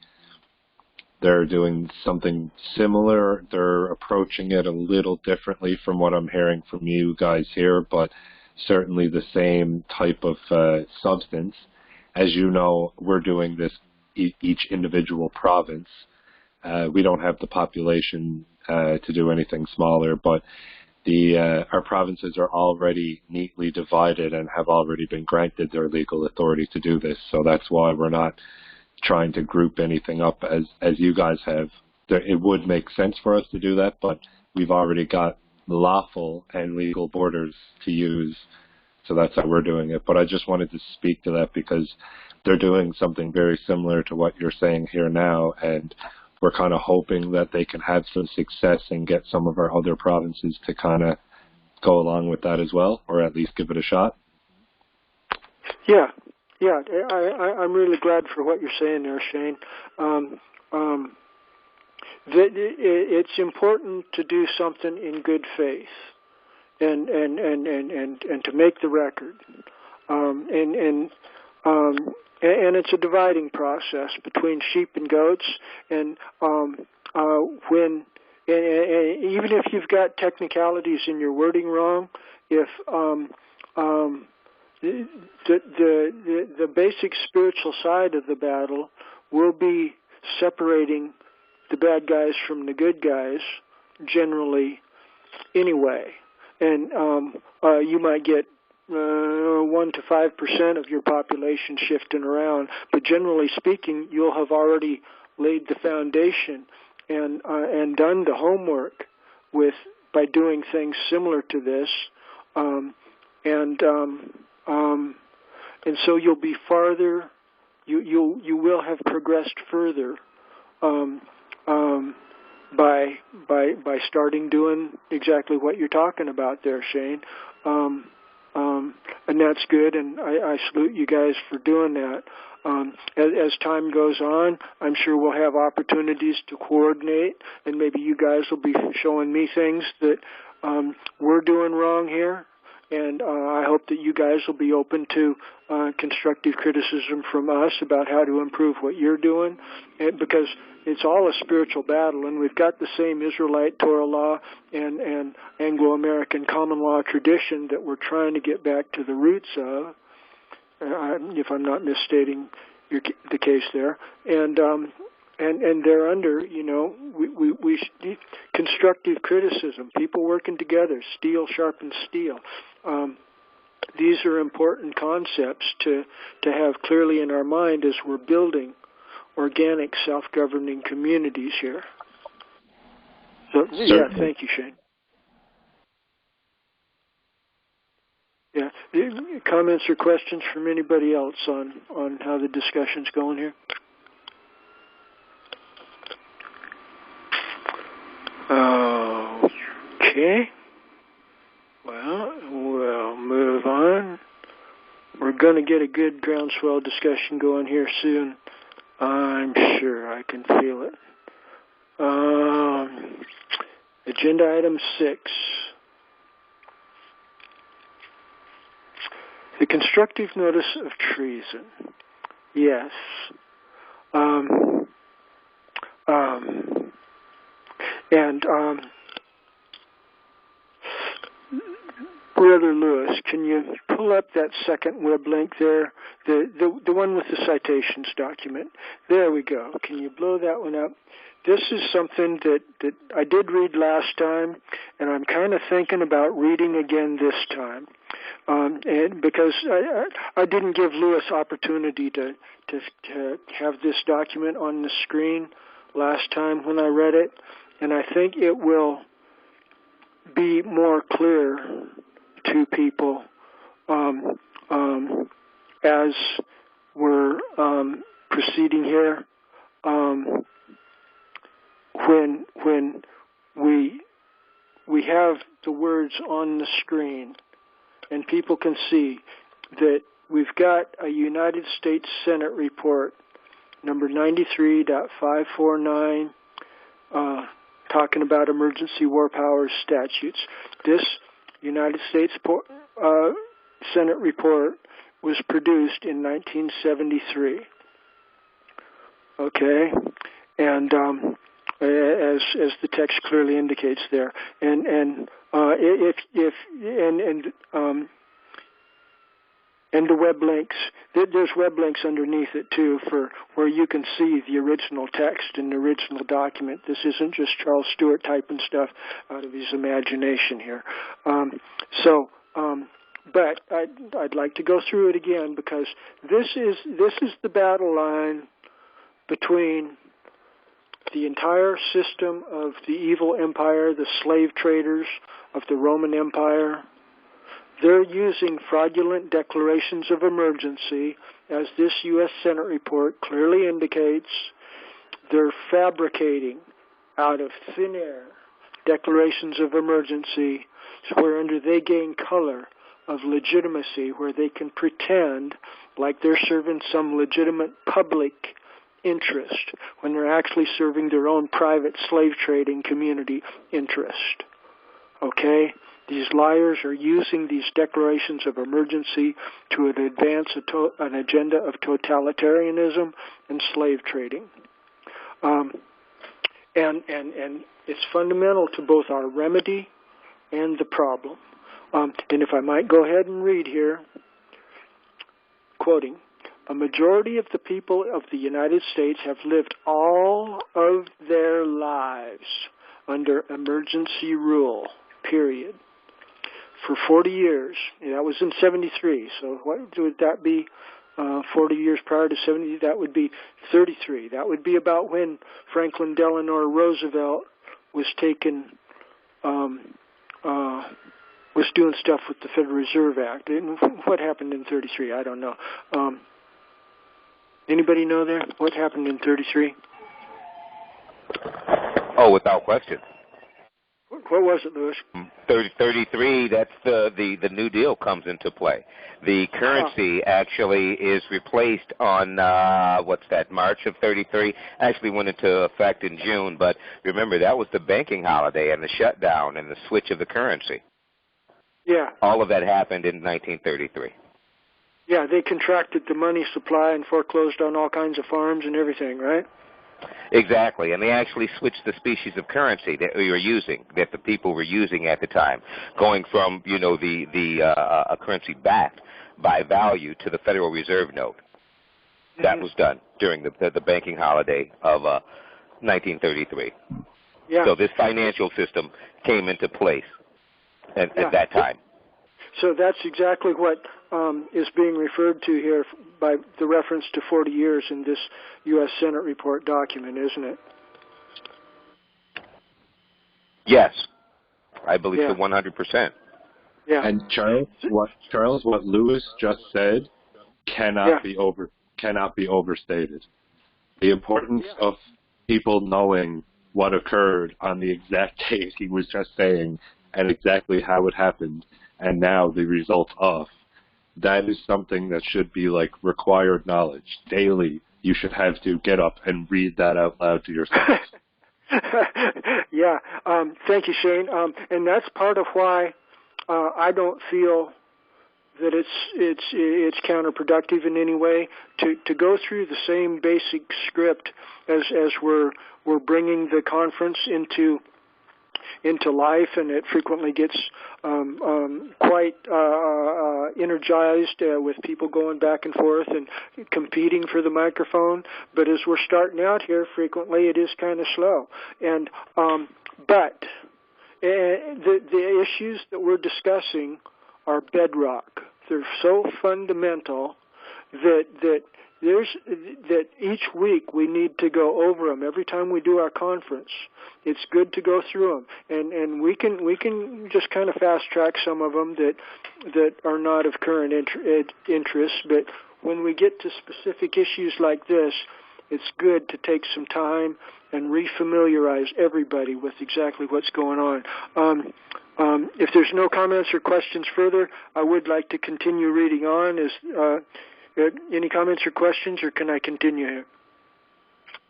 They're doing something similar. They're approaching it a little differently from what I'm hearing from you guys here, but certainly the same type of substance. As you know, we're doing this each individual province. We don't have the population to do anything smaller, but our provinces are already neatly divided and have already been granted their legal authority to do this. So that's why we're not trying to group anything up as you guys have. It would make sense for us to do that, but we've already got lawful and legal borders to use. So that's how we're doing it. But I just wanted to speak to that because they're doing something very similar to what you're saying here now, and we're kind of hoping that they can have some success and get some of our other provinces to kind of go along with that as well, or at least give it a shot. Yeah, I'm really glad for what you're saying there, Shane. It's important to do something in good faith. And to make the record, and it's a dividing process between sheep and goats, and even if you've got technicalities in your wording wrong, if the basic spiritual side of the battle will be separating the bad guys from the good guys generally anyway. And you might get 1 to 5% of your population shifting around, but generally speaking, you'll have already laid the foundation and done the homework by doing things similar to this, and so you'll be farther. You will have progressed further. By starting doing exactly what you're talking about there, Shane, and that's good, and I salute you guys for doing that. As time goes on, I'm sure we'll have opportunities to coordinate, and maybe you guys will be showing me things that we're doing wrong here. And I hope that you guys will be open to constructive criticism from us about how to improve what you're doing, because it's all a spiritual battle, and we've got the same Israelite Torah law and Anglo-American common law tradition that we're trying to get back to the roots of, if I'm not misstating the case there. And they're under, we constructive criticism, people working together, steel sharpens steel. These are important concepts to have clearly in our mind as we're building organic self-governing communities here. So, yeah, thank you, Shane. Yeah, comments or questions from anybody else on how the discussion's going here? Okay. Well, we'll move on. We're going to get a good groundswell discussion going here soon. I'm sure. I can feel it. Agenda item 6. The constructive notice of treason. Yes. Brother Lewis, can you pull up that second web link there? The one with the citations document. There we go. Can you blow that one up? This is something that I did read last time, and I'm kind of thinking about reading again this time. And because I didn't give Lewis opportunity to have this document on the screen last time when I read it, and I think it will be more clear to people as we're proceeding here. When we have the words on the screen, and people can see that we've got a United States Senate report, number 93.549, talking about emergency war powers statutes. This United States Senate report was produced in 1973. Okay, and as the text clearly indicates there, and the web links. There's web links underneath it too, for where you can see the original text and the original document. This isn't just Charles Stewart typing stuff out of his imagination here. But I'd like to go through it again, because this is the battle line between the entire system of the evil empire, the slave traders of the Roman Empire. They're using fraudulent declarations of emergency, as this U.S. Senate report clearly indicates. They're fabricating out of thin air declarations of emergency, whereunder they gain color of legitimacy, where they can pretend like they're serving some legitimate public interest when they're actually serving their own private slave trading community interest. Okay? These liars are using these declarations of emergency to advance an agenda of totalitarianism and slave trading. And it's fundamental to both our remedy and the problem. And if I might go ahead and read here, quoting, "A majority of the people of the United States have lived all of their lives under emergency rule, period, for 40 years. That was in 73. So what would that be? 40 years prior to 70, that would be 33. That would be about when Franklin Delano Roosevelt was was doing stuff with the Federal Reserve Act. And what happened in 33? I don't know. Anybody know there? What happened in 33? Oh, without question. What was it, Lewis? 33, that's the New Deal comes into play. The currency actually is replaced on, March of 33. Actually went into effect in June, but remember, that was the banking holiday and the shutdown and the switch of the currency. Yeah. All of that happened in 1933. Yeah, they contracted the money supply and foreclosed on all kinds of farms and everything, right? Exactly, and they actually switched the species of currency that we were using, that the people were using at the time, going from a currency backed by value to the Federal Reserve note. Mm-hmm. That was done during the banking holiday of 1933. Yeah. So this financial system came into place at that time. So that's exactly what is being referred to here by the reference to 40 years in this U.S. Senate report document, isn't it? Yes, I believe so 100%. Yeah. And Charles, what Lewis just said cannot be overstated. The importance of people knowing what occurred on the exact date he was just saying and exactly how it happened, and now the result of. That is something that should be like required knowledge. Daily, you should have to get up and read that out loud to yourself. Yeah. Thank you, Shane. And that's part of why I don't feel that it's counterproductive in any way to go through the same basic script as we're bringing the conference into life, and it frequently gets quite energized with people going back and forth and competing for the microphone. But as we're starting out here, frequently it is kind of slow. And but the issues that we're discussing are bedrock. They're so fundamental that each week we need to go over them. Every time we do our conference, it's good to go through them, and we can just kind of fast track some of them that are not of current interest. But when we get to specific issues like this, it's good to take some time and refamiliarize everybody with exactly what's going on. If there's no comments or questions further, I would like to continue reading on. Any comments or questions, or can I continue here?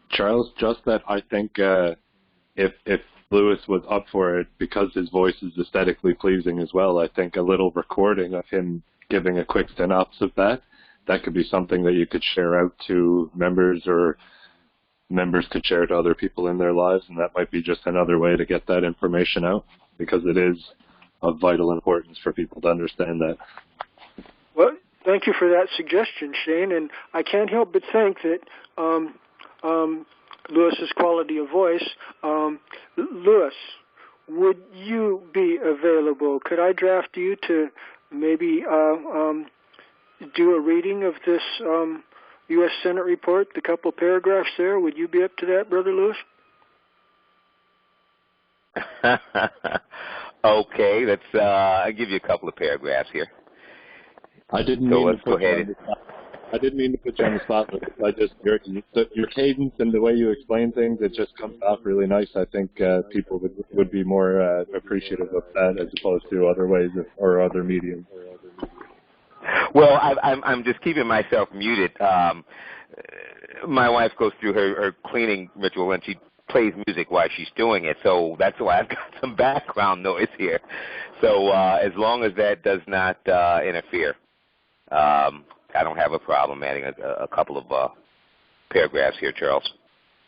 Charles, just that I think if Lewis was up for it, because his voice is aesthetically pleasing as well, I think a little recording of him giving a quick synopsis of that could be something that you could share out to members, or members could share to other people in their lives, and that might be just another way to get that information out, because it is of vital importance for people to understand that. Well, thank you for that suggestion, Shane, and I can't help but think that Lewis's quality of voice. Lewis, would you be available? Could I draft you to maybe do a reading of this U.S. Senate report, the couple paragraphs there? Would you be up to that, Brother Lewis? Okay, let's. I'll give you a couple of paragraphs here. I didn't mean to put you on the spot, but I just your cadence and the way you explain things, it just comes off really nice. I think people would be more appreciative of that as opposed to other ways or other mediums. Well, I'm just keeping myself muted. My wife goes through her cleaning ritual, and she plays music while she's doing it, so that's why I've got some background noise here. So as long as that does not interfere, I don't have a problem adding a couple of paragraphs here, Charles.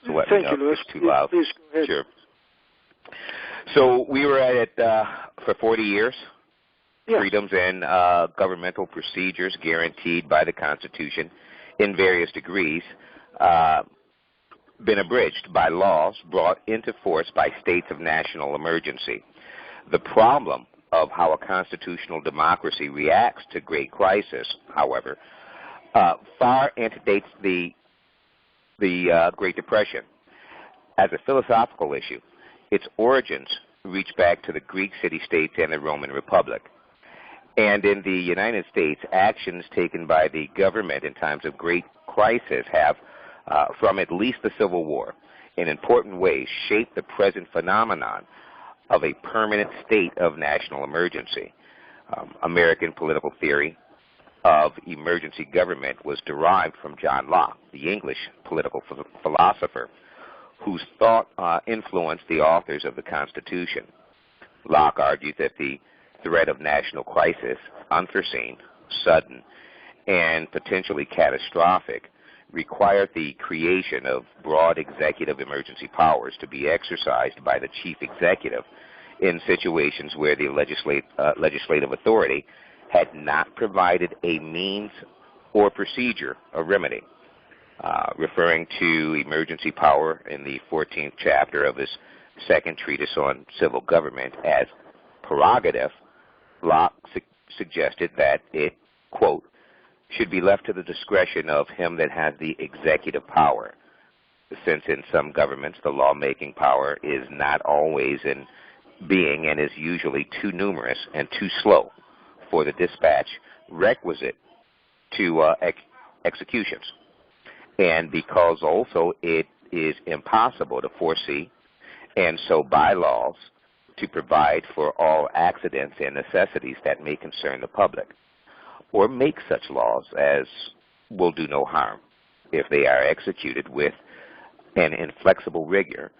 So let me know if it's too loud. Please go ahead. Sure. So we were at it for 40 years. Yeah. Freedoms and governmental procedures guaranteed by the Constitution in various degrees been abridged by laws brought into force by states of national emergency. The problem of how a constitutional democracy reacts to great crisis, however, far antedates the Great Depression. As a philosophical issue, its origins reach back to the Greek city-states and the Roman Republic. And in the United States, actions taken by the government in times of great crisis have, from at least the Civil War, in important ways shaped the present phenomenon of a permanent state of national emergency. American political theory of emergency government was derived from John Locke, the English political philosopher, whose thought influenced the authors of the Constitution. Locke argued that the threat of national crisis, unforeseen, sudden, and potentially catastrophic, required the creation of broad executive emergency powers to be exercised by the chief executive in situations where the legislative authority had not provided a means or procedure of remedy. Referring to emergency power in the 14th chapter of his second treatise on civil government as prerogative, Locke suggested that it, quote, should be left to the discretion of him that has the executive power, since in some governments the lawmaking power is not always in being and is usually too numerous and too slow for the dispatch requisite to executions, and because also it is impossible to foresee and so by laws to provide for all accidents and necessities that may concern the public, or make such laws as will do no harm if they are executed with an inflexible rigor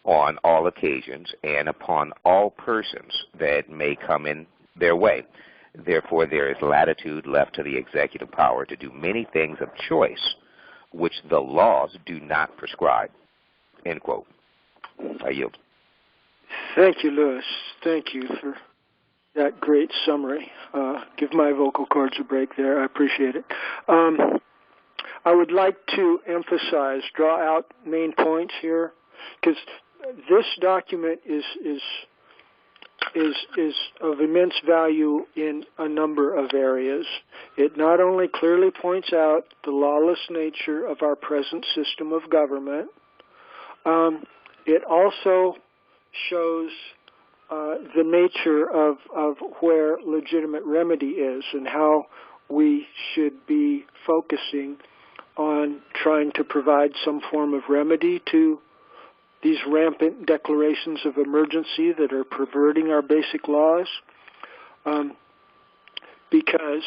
on all occasions and upon all persons that may come in their way. Therefore, there is latitude left to the executive power to do many things of choice which the laws do not prescribe. End quote. I yield. Thank you, Lewis. Thank you for that great summary. Give my vocal cords a break there. I appreciate it. I would like to emphasize, draw out main points here, because this document is of immense value in a number of areas. It not only clearly points out the lawless nature of our present system of government, it also shows the nature of where legitimate remedy is and how we should be focusing on trying to provide some form of remedy to these rampant declarations of emergency that are perverting our basic laws. Because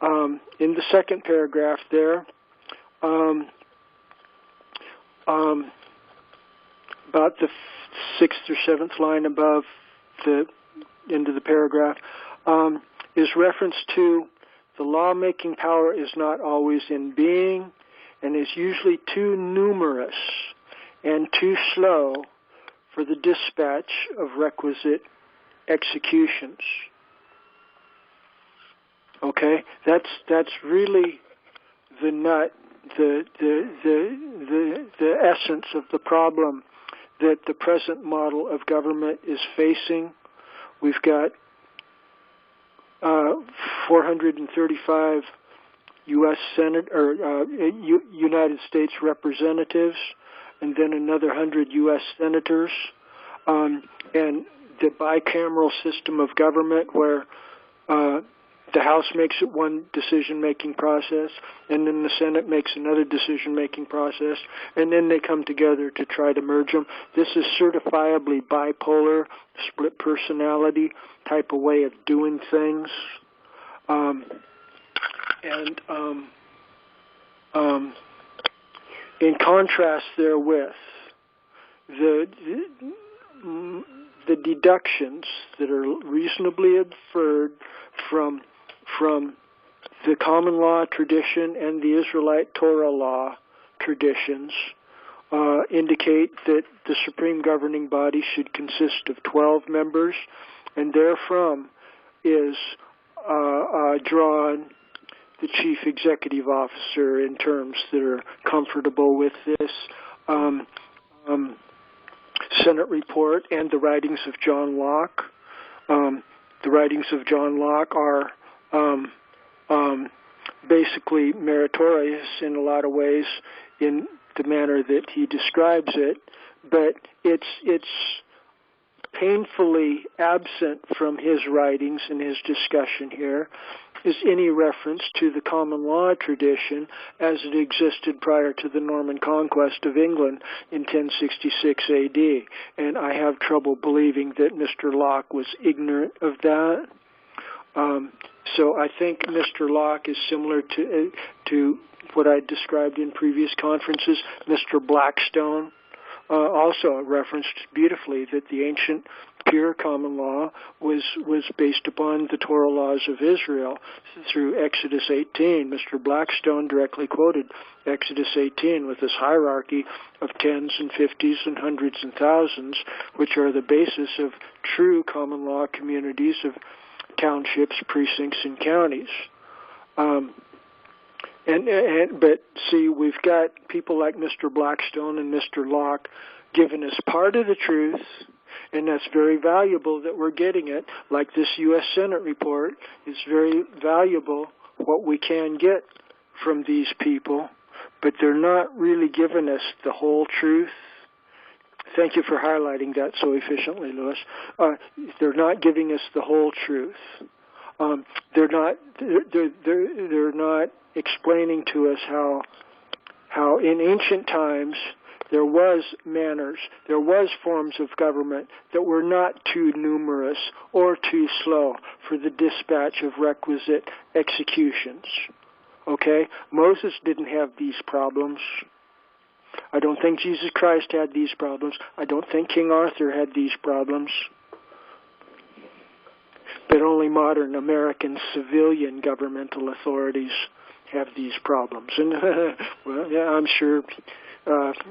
in the second paragraph there, about the sixth or seventh line above the end of the paragraph, is reference to the lawmaking power is not always in being and is usually too numerous and too slow for the dispatch of requisite executions. Okay, that's really the nut, the essence of the problem that the present model of government is facing. We've got 435 U.S. Senate or United States representatives, and then another 100 U.S. senators, and the bicameral system of government where the House makes it one decision-making process, and then the Senate makes another decision-making process, and then they come together to try to merge them. This is certifiably bipolar, split personality type of way of doing things. In contrast therewith, the deductions that are reasonably inferred from the common law tradition and the Israelite Torah law traditions indicate that the supreme governing body should consist of 12 members, and therefrom is drawn the chief executive officer in terms that are comfortable with this Senate report and the writings of John Locke. The writings of John Locke are basically meritorious in a lot of ways in the manner that he describes it, but it's painfully absent from his writings and his discussion here. is any reference to the common law tradition as it existed prior to the Norman conquest of England in 1066 AD. And I have trouble believing that Mr. Locke was ignorant of that. So I think Mr. Locke is similar to what I described in previous conferences. Mr. Blackstone also referenced beautifully that the ancient pure common law was based upon the Torah laws of Israel through Exodus 18. Mr. Blackstone directly quoted Exodus 18 with this hierarchy of tens and fifties and hundreds and thousands, which are the basis of true common law communities of townships, precincts, and counties. But see, we've got people like Mr. Blackstone and Mr. Locke giving us part of the truth, and that's very valuable that we're getting it. Like this U.S. Senate report is very valuable, what we can get from these people, but they're not really giving us the whole truth. Thank you for highlighting that so efficiently, Louis. They're not giving us the whole truth. They're not explaining to us how in ancient times there was manners, there was forms of government that were not too numerous or too slow for the dispatch of requisite executions. Okay? Moses didn't have these problems. I don't think Jesus Christ had these problems. I don't think King Arthur had these problems. But only modern American civilian governmental authorities have these problems. And, well, yeah, I'm sure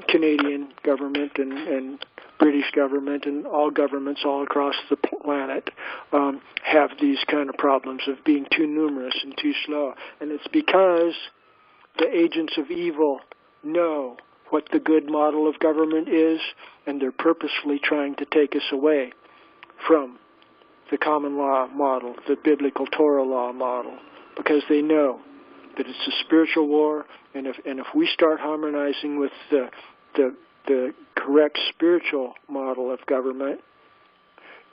Canadian government and British government and all governments all across the planet have these kind of problems of being too numerous and too slow. And it's because the agents of evil know what the good model of government is, and they're purposefully trying to take us away from the common law model, the biblical Torah law model, because they know that it's a spiritual war, and if we start harmonizing with the correct spiritual model of government,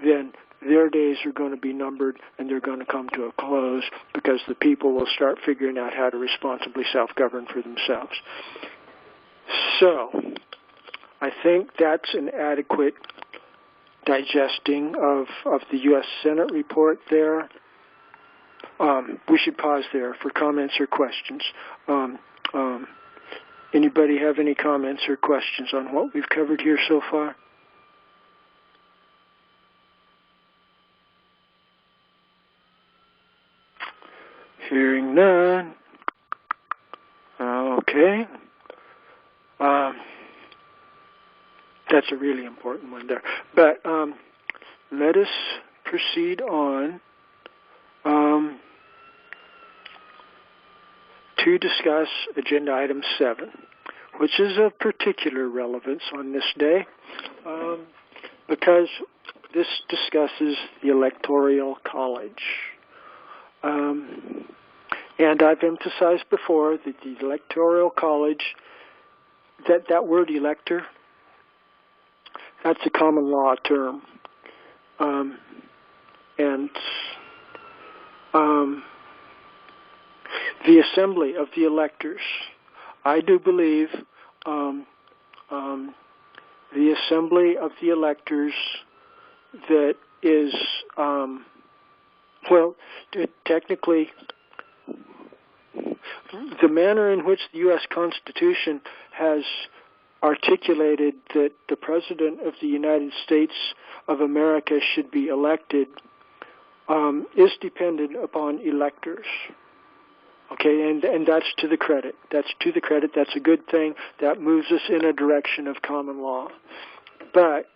then their days are going to be numbered, and they're going to come to a close because the people will start figuring out how to responsibly self-govern for themselves. So, I think that's an adequate digesting of the U.S. Senate report there. We should pause there for comments or questions. Anybody have any comments or questions on what we've covered here so far? Hearing none. Okay. That's a really important one there. But let us proceed on to discuss Agenda Item 7, which is of particular relevance on this day because this discusses the Electoral College. And I've emphasized before that the Electoral College, that word elector, that's a common law term. The assembly of the electors, I do believe the assembly of the electors that is, technically, the manner in which the U.S. Constitution has articulated that the President of the United States of America should be elected is dependent upon electors. Okay, and that's to the credit. That's to the credit. That's a good thing. That moves us in a direction of common law. But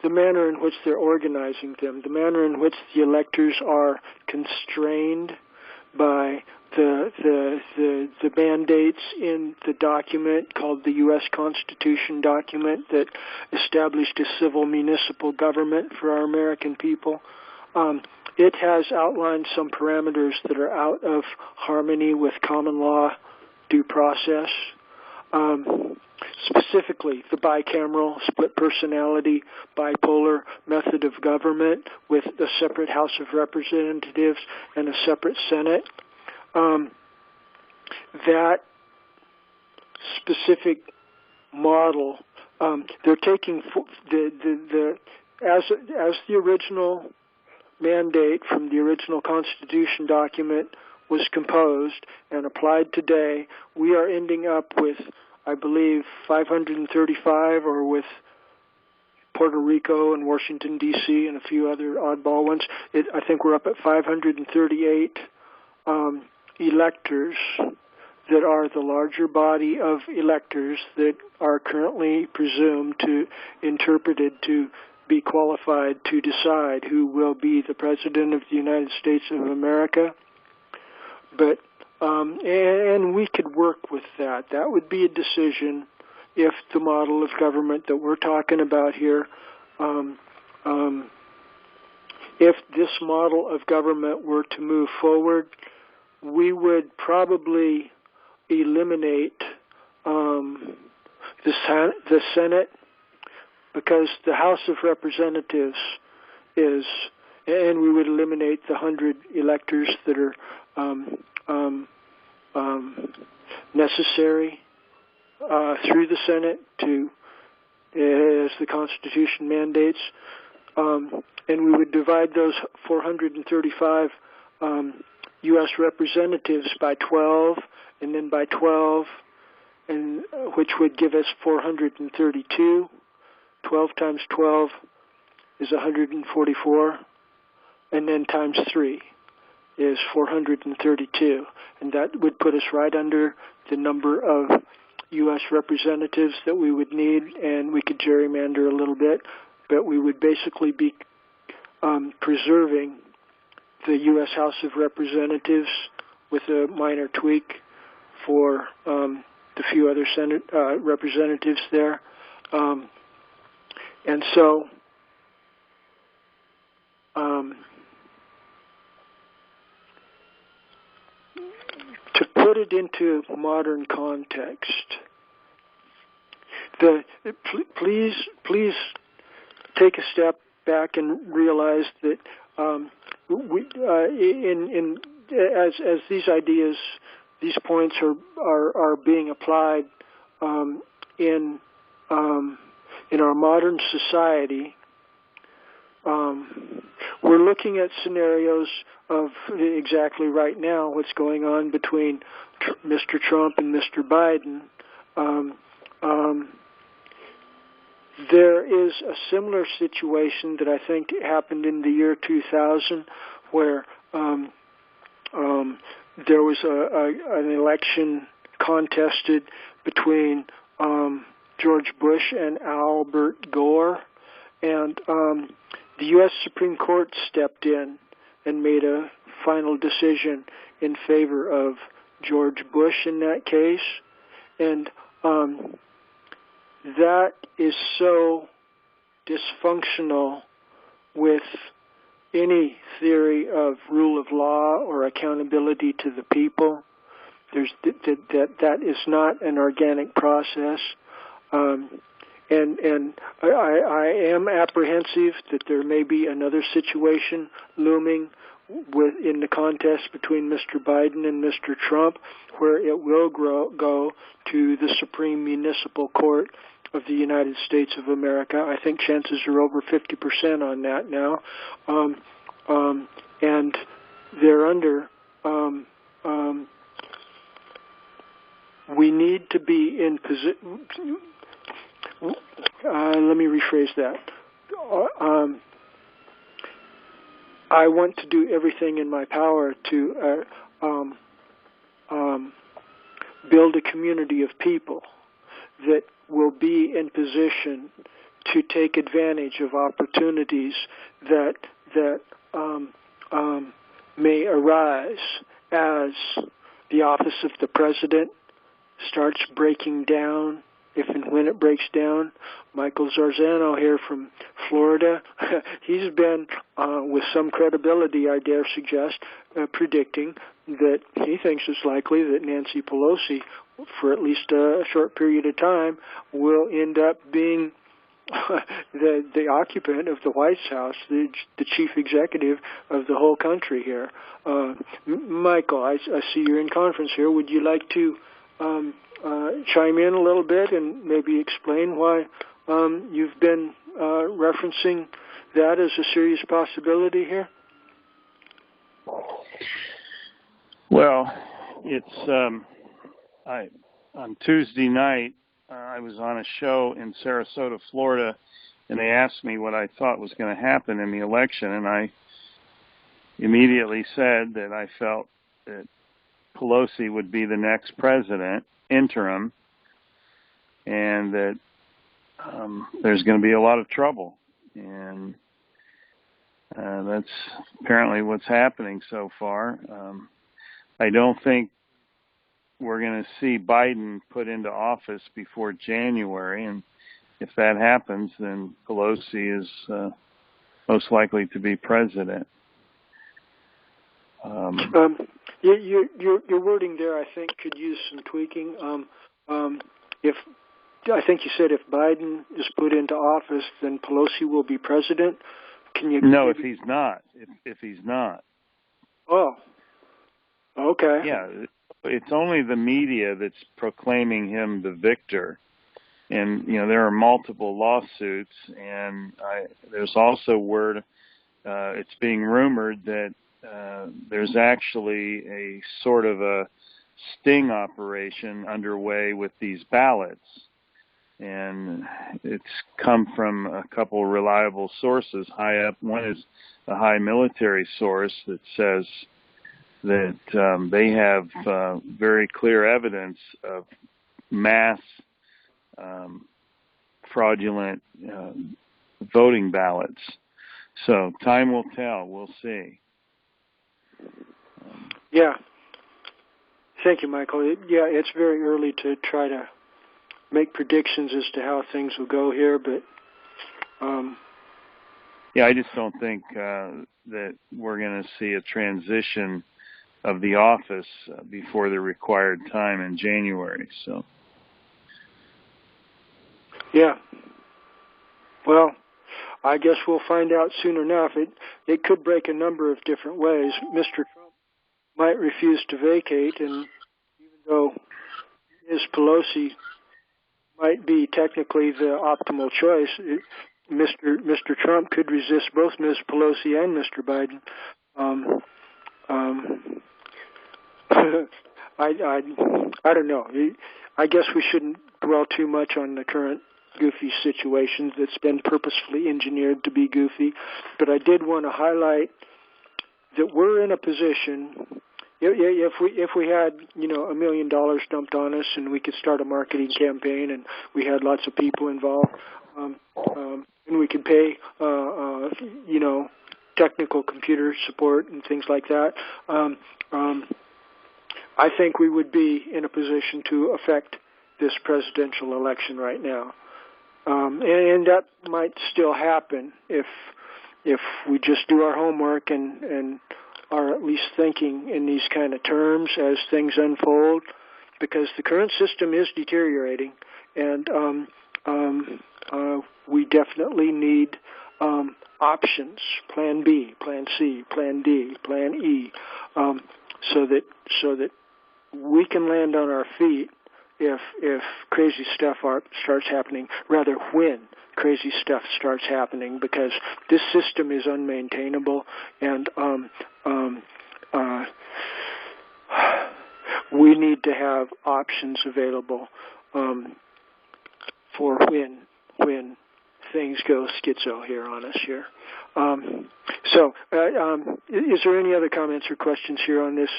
the manner in which they're organizing them, the manner in which the electors are constrained by the mandates in the document called the U.S. Constitution document that established a civil municipal government for our American people. It has outlined some parameters that are out of harmony with common law due process. specifically the bicameral, split personality, bipolar method of government with a separate House of Representatives and a separate Senate. That specific model, they're taking as the original mandate from the original Constitution document was composed and applied today, we are ending up with, I believe, 535, or with Puerto Rico and Washington, D.C., and a few other oddball ones. I think we're up at 538 electors that are the larger body of electors that are currently presumed to, interpreted to be qualified to decide who will be the President of the United States of America. But and we could work with that. That would be a decision if the model of government that we're talking about here, if this model of government were to move forward, we would probably eliminate the Senate, because the House of Representatives is, and we would eliminate the 100 electors that are necessary through the Senate to, as the Constitution mandates, and we would divide those 435 U.S. representatives by 12, and then by 12, and which would give us 432. 12 times 12 is 144, and then times 3 is 432, and that would put us right under the number of U.S. representatives that we would need, and we could gerrymander a little bit, but we would basically be preserving the U.S. House of Representatives with a minor tweak for the few other Senate representatives there. And so to put it into modern context, please take a step back and realize that as these ideas, these points are being applied in our modern society, we're looking at scenarios of exactly right now what's going on between Mr. Trump and Mr. Biden. There is a similar situation that I think happened in the year 2000, where there was an election contested between George Bush and Albert Gore, and the U.S. Supreme Court stepped in and made a final decision in favor of George Bush in that case, and that is so dysfunctional with any theory of rule of law or accountability to the people. That is not an organic process. And I am apprehensive that there may be another situation looming in the contest between Mr. Biden and Mr. Trump, where it will go to the Supreme Municipal Court of the United States of America. I think chances are over 50% on that now. And thereunder, we need to be in position. Let me rephrase that. I want to do everything in my power to build a community of people that will be in position to take advantage of opportunities that may arise as the office of the president starts breaking down, if and when it breaks down. Michael Zarzano here from Florida, he's been, with some credibility, I dare suggest, predicting that he thinks it's likely that Nancy Pelosi for at least a short period of time, will end up being the occupant of the White House, the chief executive of the whole country here. Michael, I see you're in conference here. Would you like to chime in a little bit and maybe explain why you've been referencing that as a serious possibility here? Well, it's on Tuesday night, I was on a show in Sarasota, Florida, and they asked me what I thought was going to happen in the election, and I immediately said that I felt that Pelosi would be the next president, interim, and that there's going to be a lot of trouble. And that's apparently what's happening so far. I don't think we're going to see Biden put into office before January, and if that happens, then Pelosi is most likely to be president. Your wording there, I think, could use some tweaking. If I think you said if Biden is put into office, then Pelosi will be president. Can you? No, if he's not. If he's not. Oh. Okay. Yeah. It's only the media that's proclaiming him the victor. And, there are multiple lawsuits, and there's also word, it's being rumored that there's actually a sort of a sting operation underway with these ballots. And it's come from a couple reliable sources high up. One is a high military source that says that they have very clear evidence of mass fraudulent voting ballots. So time will tell. We'll see. Yeah. Thank you, Michael. It's very early to try to make predictions as to how things will go here, but I just don't think that we're going to see a transition of the office before the required time in January. So, yeah. Well, I guess we'll find out soon enough. It could break a number of different ways. Mr. Trump might refuse to vacate, and even though Ms. Pelosi might be technically the optimal choice, Mr. Trump could resist both Ms. Pelosi and Mr. Biden. I don't know. I guess we shouldn't dwell too much on the current goofy situation that's been purposefully engineered to be goofy, but I did want to highlight that we're in a position. If we had $1 million dumped on us and we could start a marketing campaign and we had lots of people involved, and we could pay technical computer support and things like that, I think we would be in a position to affect this presidential election right now. And that might still happen if we just do our homework and are at least thinking in these kind of terms as things unfold, because the current system is deteriorating, and we definitely need options, Plan B, Plan C, Plan D, Plan E, so that we can land on our feet if crazy stuff starts happening, rather when crazy stuff starts happening, because this system is unmaintainable, and we need to have options available for when things go schizo here on us here. Is there any other comments or questions here on this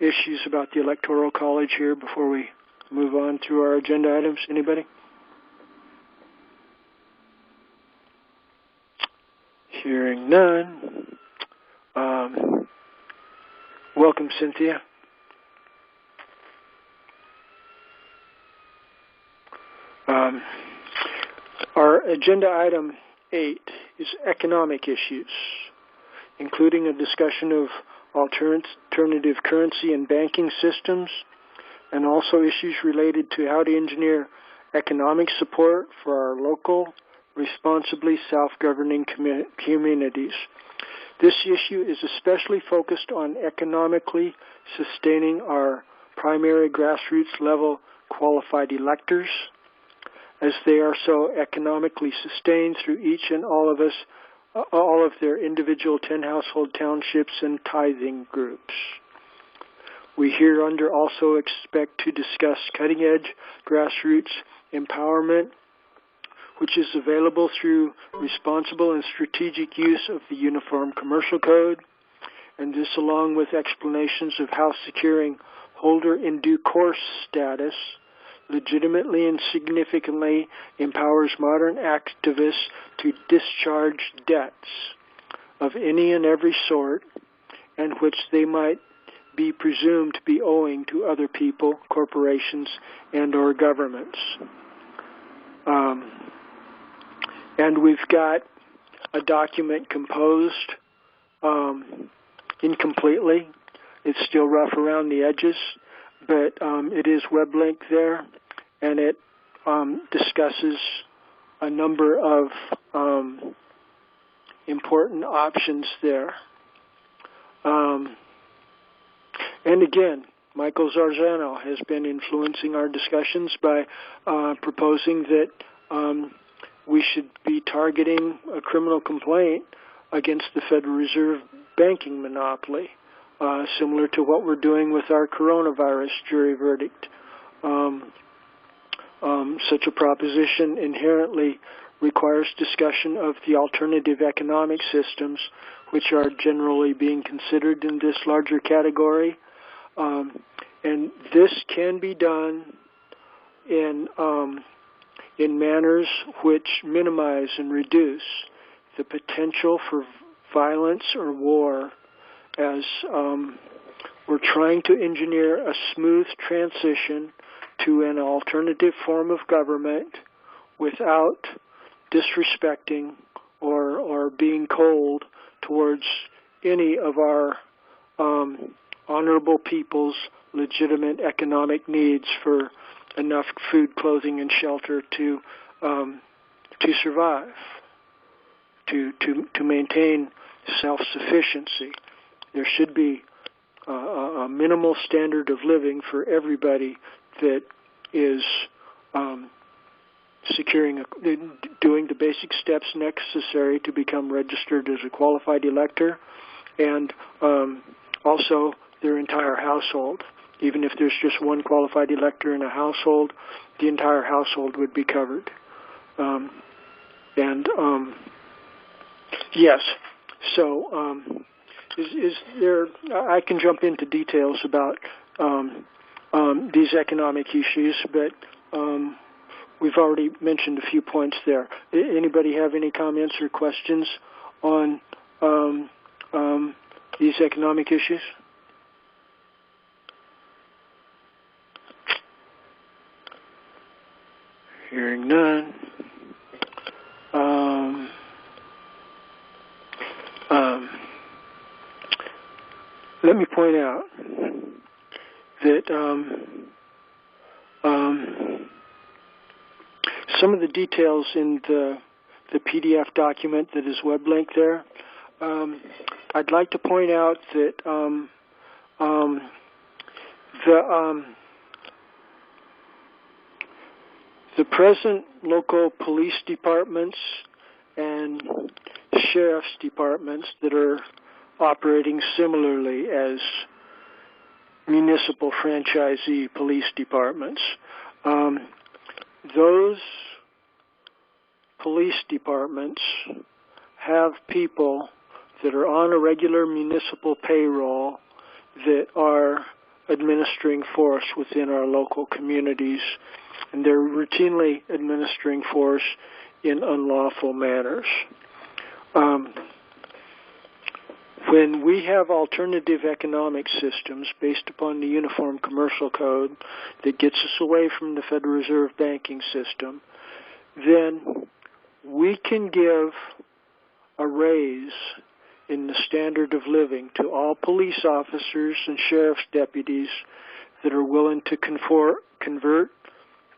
issues about the Electoral College here before we move on through our agenda items? Anybody? Hearing none. Welcome, Cynthia. Our agenda item 8 is economic issues, including a discussion of alternative currency and banking systems, and also issues related to how to engineer economic support for our local, responsibly self-governing communities. This issue is especially focused on economically sustaining our primary grassroots level qualified electors, as they are so economically sustained through each and all of us, all of their individual 10 household townships and tithing groups. We hereunder also expect to discuss cutting-edge grassroots empowerment, which is available through responsible and strategic use of the Uniform Commercial Code, and this along with explanations of how securing holder in due course status legitimately and significantly empowers modern activists to discharge debts of any and every sort, and which they might be presumed to be owing to other people, corporations, and or governments. And we've got a document composed incompletely. It's still rough around the edges, but it is web linked there, and it discusses a number of important options there. And again, Michael Zarzano has been influencing our discussions by proposing that we should be targeting a criminal complaint against the Federal Reserve banking monopoly, similar to what we're doing with our coronavirus jury verdict. Such a proposition inherently requires discussion of the alternative economic systems, which are generally being considered in this larger category. And this can be done in manners which minimize and reduce the potential for violence or war, as we're trying to engineer a smooth transition to an alternative form of government without disrespecting or being cold towards any of our honorable people's legitimate economic needs for enough food, clothing, and shelter to survive, to maintain self-sufficiency. There should be a minimal standard of living for everybody that is doing the basic steps necessary to become registered as a qualified elector, and also their entire household. Even if there's just one qualified elector in a household, the entire household would be covered. Yes, so is there? I can jump into details about these economic issues, but we've already mentioned a few points there. Anybody have any comments or questions on these economic issues? Hearing none. Let me point out that some of the details in the PDF document that is web linked there, I'd like to point out that the present local police departments and sheriff's departments that are operating similarly as municipal franchisee police departments, those police departments have people that are on a regular municipal payroll that are administering force within our local communities, and they're routinely administering force in unlawful manners. When we have alternative economic systems based upon the Uniform Commercial Code that gets us away from the Federal Reserve banking system, then we can give a raise in the standard of living to all police officers and sheriff's deputies that are willing to convert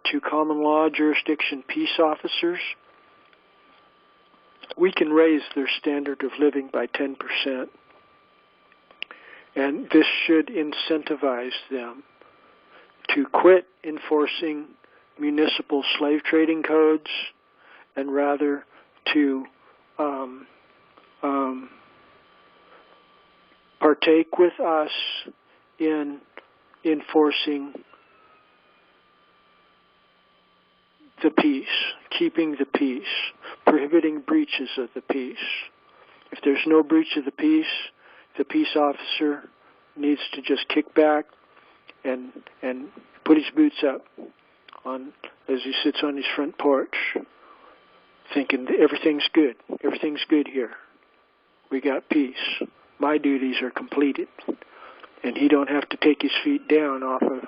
to common law jurisdiction peace officers, we can raise their standard of living by 10%. And this should incentivize them to quit enforcing municipal slave trading codes and rather to partake with us in enforcing the peace, keeping the peace, prohibiting breaches of the peace. If there's no breach of the peace officer needs to just kick back and put his boots up as he sits on his front porch, thinking that everything's good here. We got peace. My duties are completed. And he don't have to take his feet down off of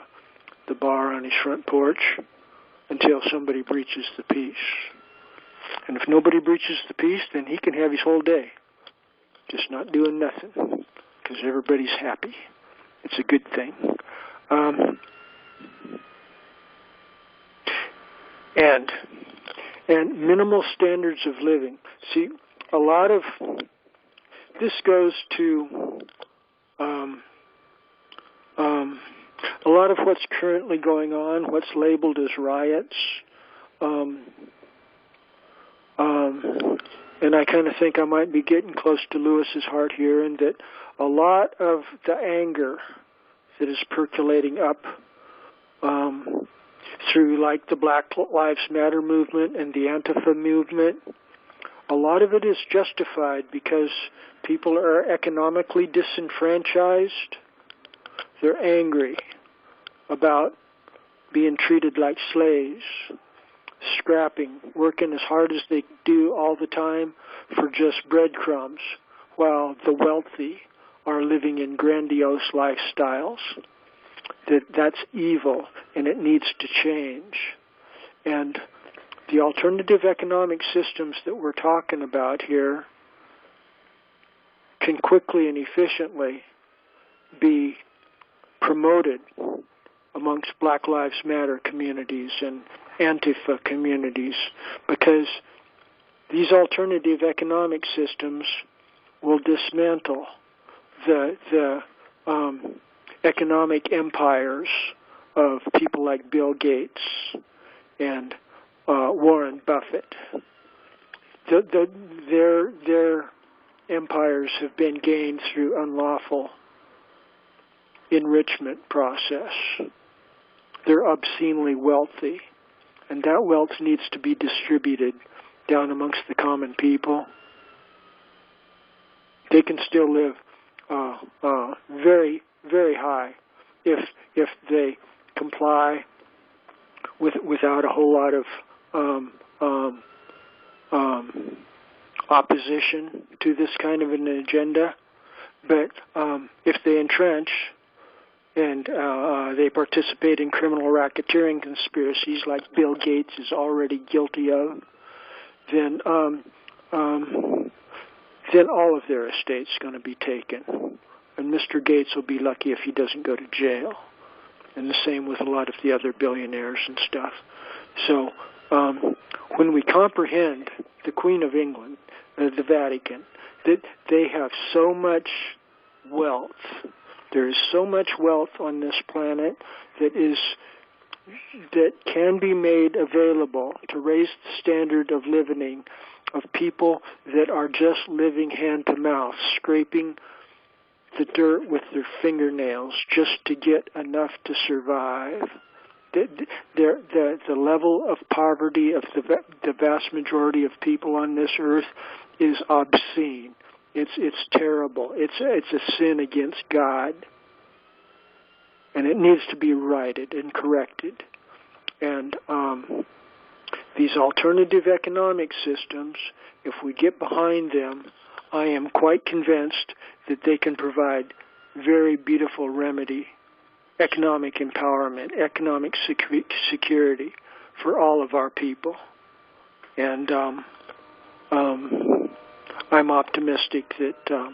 the bar on his front porch until somebody breaches the peace. And if nobody breaches the peace, then he can have his whole day just not doing nothing because everybody's happy. It's a good thing. And minimal standards of living. See, a lot of this goes to a lot of what's currently going on, what's labeled as riots. And I kind of think I might be getting close to Lewis's heart here, in that a lot of the anger that is percolating up through like the Black Lives Matter movement and the Antifa movement, a lot of it is justified because people are economically disenfranchised. They're angry about being treated like slaves, scrapping, working as hard as they do all the time for just breadcrumbs, while the wealthy are living in grandiose lifestyles. That's evil, and it needs to change. And the alternative economic systems that we're talking about here can quickly and efficiently be promoted amongst Black Lives Matter communities and Antifa communities, because these alternative economic systems will dismantle the economic empires of people like Bill Gates and Warren Buffett. Their empires have been gained through unlawful enrichment process. They're obscenely wealthy, and that wealth needs to be distributed down amongst the common people. They can still live very, very high if they comply without a whole lot of opposition to this kind of an agenda. But if they entrench and they participate in criminal racketeering conspiracies like Bill Gates is already guilty of, then all of their estate's going to be taken. And Mr. Gates will be lucky if he doesn't go to jail. And the same with a lot of the other billionaires and stuff. So when we comprehend the Queen of England, the Vatican, that they have so much wealth, there is so much wealth on this planet that can be made available to raise the standard of living of people that are just living hand to mouth, scraping the dirt with their fingernails just to get enough to survive. The level of poverty of the vast majority of people on this earth is obscene. It's terrible. It's a sin against God, and it needs to be righted and corrected. And these alternative economic systems, if we get behind them, I am quite convinced that they can provide very beautiful remedy, economic empowerment, economic security for all of our people. And I'm optimistic that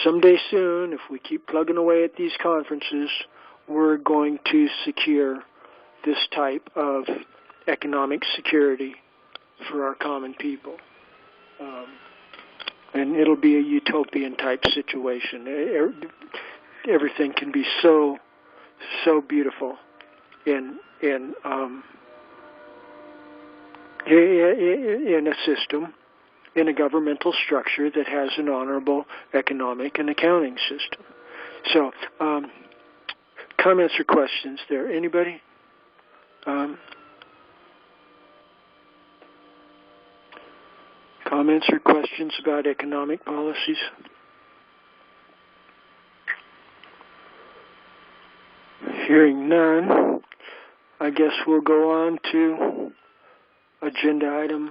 someday soon, if we keep plugging away at these conferences, we're going to secure this type of economic security for our common people. And it'll be a utopian type situation. Everything can be so beautiful in a system, in a governmental structure that has an honorable economic and accounting system. So, comments or questions there? Anybody? Comments or questions about economic policies? Hearing none, I guess we'll go on to agenda item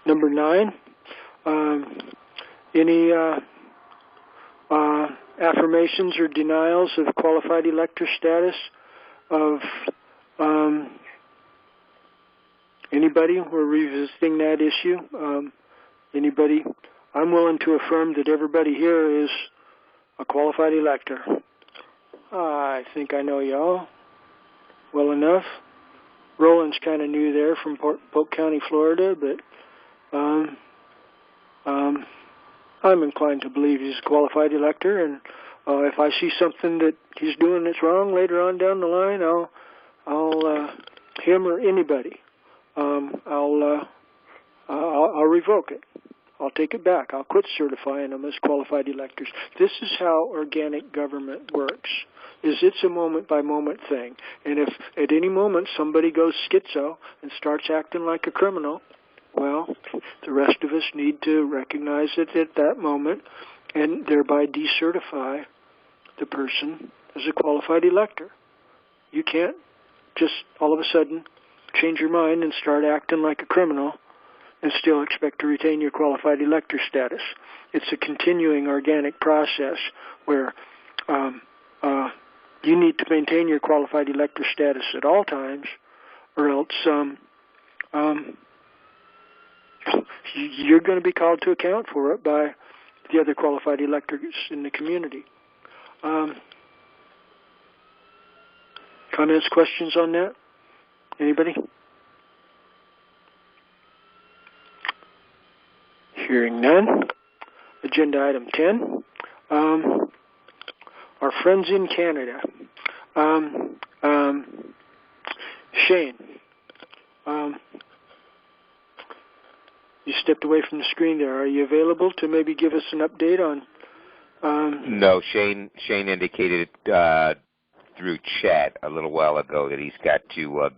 number 9. Any affirmations or denials of qualified elector status of anybody? We're revisiting that issue. Anybody? I'm willing to affirm that everybody here is a qualified elector. I think I know y'all well enough. Roland's kind of new there from Polk County, Florida, but I'm inclined to believe he's a qualified elector, and if I see something that he's doing that's wrong later on down the line, I'll him or anybody, I'll revoke it. I'll take it back. I'll quit certifying them as qualified electors. This is how organic government works. It's a moment-by-moment thing. And if at any moment somebody goes schizo and starts acting like a criminal, well, the rest of us need to recognize it at that moment and thereby decertify the person as a qualified elector. You can't just all of a sudden change your mind and start acting like a criminal and still expect to retain your qualified elector status. It's a continuing organic process where you need to maintain your qualified elector status at all times, or else you're going to be called to account for it by the other qualified electors in the community. Comments, questions on that? Anybody? Hearing none. Agenda item 10. Our friends in Canada. Shane, you stepped away from the screen there. Are you available to maybe give us an update on? No, Shane indicated through chat a little while ago that he's got to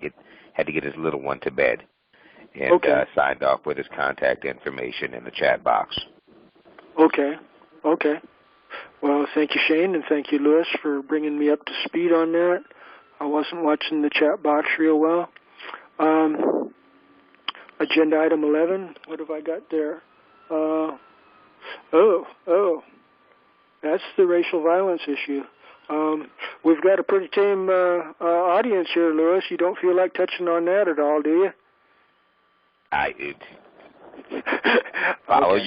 had to get his little one to bed, and signed off with his contact information in the chat box. Okay. Well, thank you, Shane, and thank you, Lewis, for bringing me up to speed on that. I wasn't watching the chat box real well. Agenda item 11. What have I got there? That's the racial violence issue. We've got a pretty tame audience here, Lewis. You don't feel like touching on that at all, do you? Following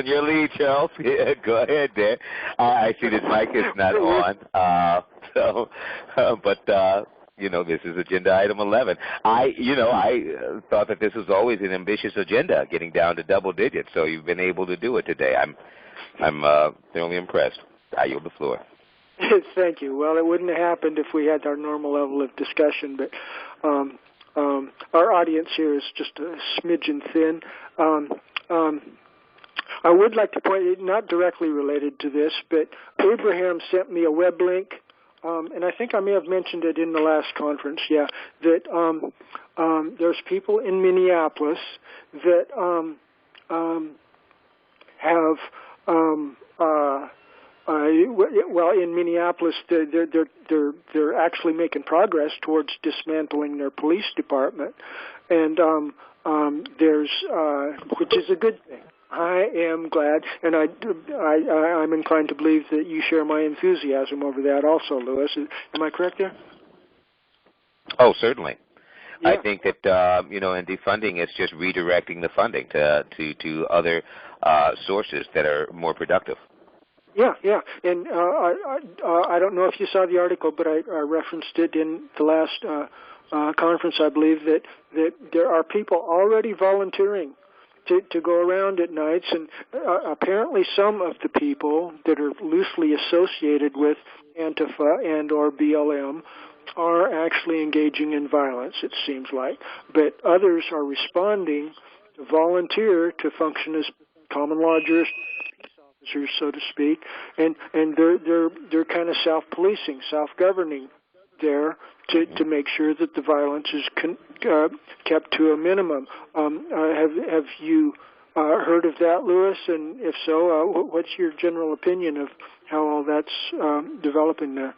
your lead, Charles. Yeah, go ahead there. I see this mic is not on. This is agenda item 11. I thought that this was always an ambitious agenda, getting down to double digits. So you've been able to do it today. I'm thoroughly impressed. I yield the floor. Thank you. Well, it wouldn't have happened if we had our normal level of discussion, but our audience here is just a smidgen thin. I would like to point, not directly related to this, but Abraham sent me a web link, and I think I may have mentioned it in the last conference, that there's people in Minneapolis that have in Minneapolis, they're actually making progress towards dismantling their police department, and there's which is a good thing. I am glad, and I'm inclined to believe that you share my enthusiasm over that also, Lewis. Am I correct there? Oh, certainly. Yeah. I think that in defunding, it's just redirecting the funding to other sources that are more productive. Yeah, and I don't know if you saw the article, but I referenced it in the last conference. I believe that there are people already volunteering to go around at nights, and apparently some of the people that are loosely associated with Antifa and or BLM are actually engaging in violence, it seems like, but others are responding to volunteer to function as common law officers, so to speak, and they're kind of self-policing, self-governing there to make sure that the violence is kept to a minimum. Have you heard of that, Louis? And if so, what's your general opinion of how all that's developing there?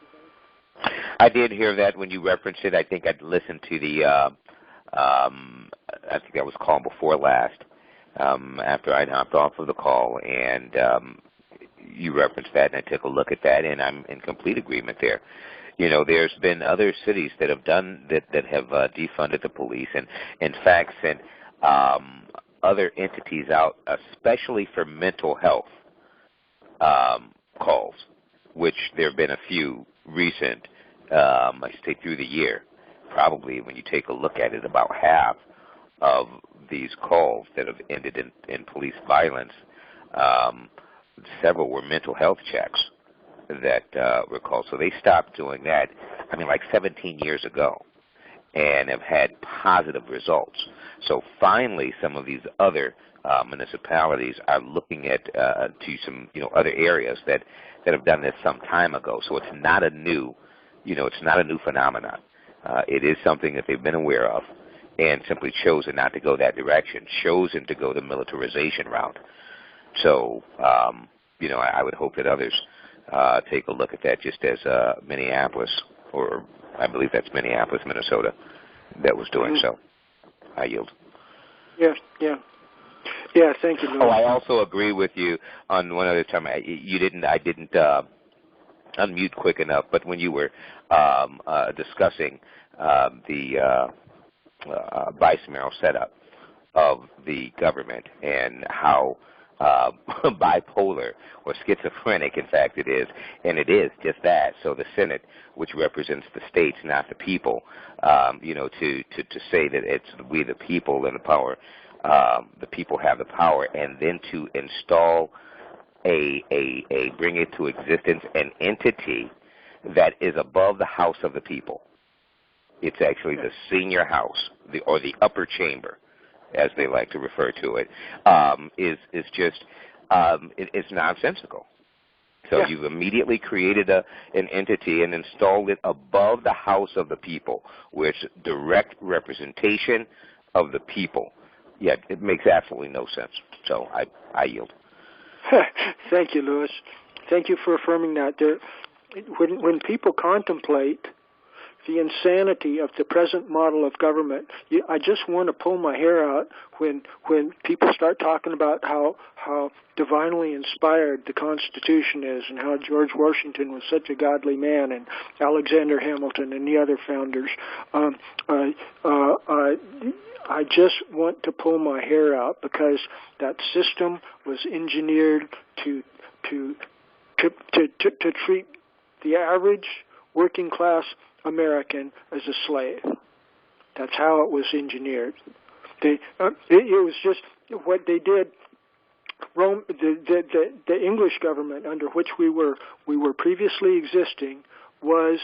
I did hear that when you referenced it. I think I'd listened to the, I think that was call before last, after I'd hopped off of the call, and you referenced that, and I took a look at that, and I'm in complete agreement there. You know, there's been other cities that have done that have defunded the police, and in fact sent other entities out, especially for mental health calls, which there have been a few recent, I should say through the year. Probably when you take a look at it, about half of these calls that have ended in police violence, several were mental health checks that were called. So they stopped doing that, I mean, like 17 years ago, and have had positive results. So finally, some of these other municipalities are looking at to some other areas that have done this some time ago. So it's not a new, it's not a new phenomenon. It is something that they've been aware of, and simply chosen not to go that direction, chosen to go the militarization route. So, I would hope that others take a look at that, just as Minneapolis, or I believe that's Minneapolis, Minnesota, that was doing so. I yield. Yeah, thank you, Louis. Oh, I also agree with you on one other time. I didn't unmute quick enough, but when you were discussing the bicameral setup of the government and how bipolar or schizophrenic, in fact, it is, and it is just that. So the Senate, which represents the states, not the people, to say that it's we the people and the power, the people have the power, and then to install bring it to existence an entity that is above the House of the people. It's actually the senior house, or the upper chamber, as they like to refer to it, is just it's nonsensical. So you've immediately created an entity and installed it above the House of the people, where it's direct representation of the people. Yet it makes absolutely no sense. So I yield. Thank you, Louis. Thank you for affirming that. When people contemplate the insanity of the present model of government, I just want to pull my hair out when people start talking about how divinely inspired the Constitution is, and how George Washington was such a godly man, and Alexander Hamilton and the other founders. I just want to pull my hair out, because that system was engineered to treat the average working class American as a slave. That's how it was engineered. It was just what they did. The English government under which we were previously existing was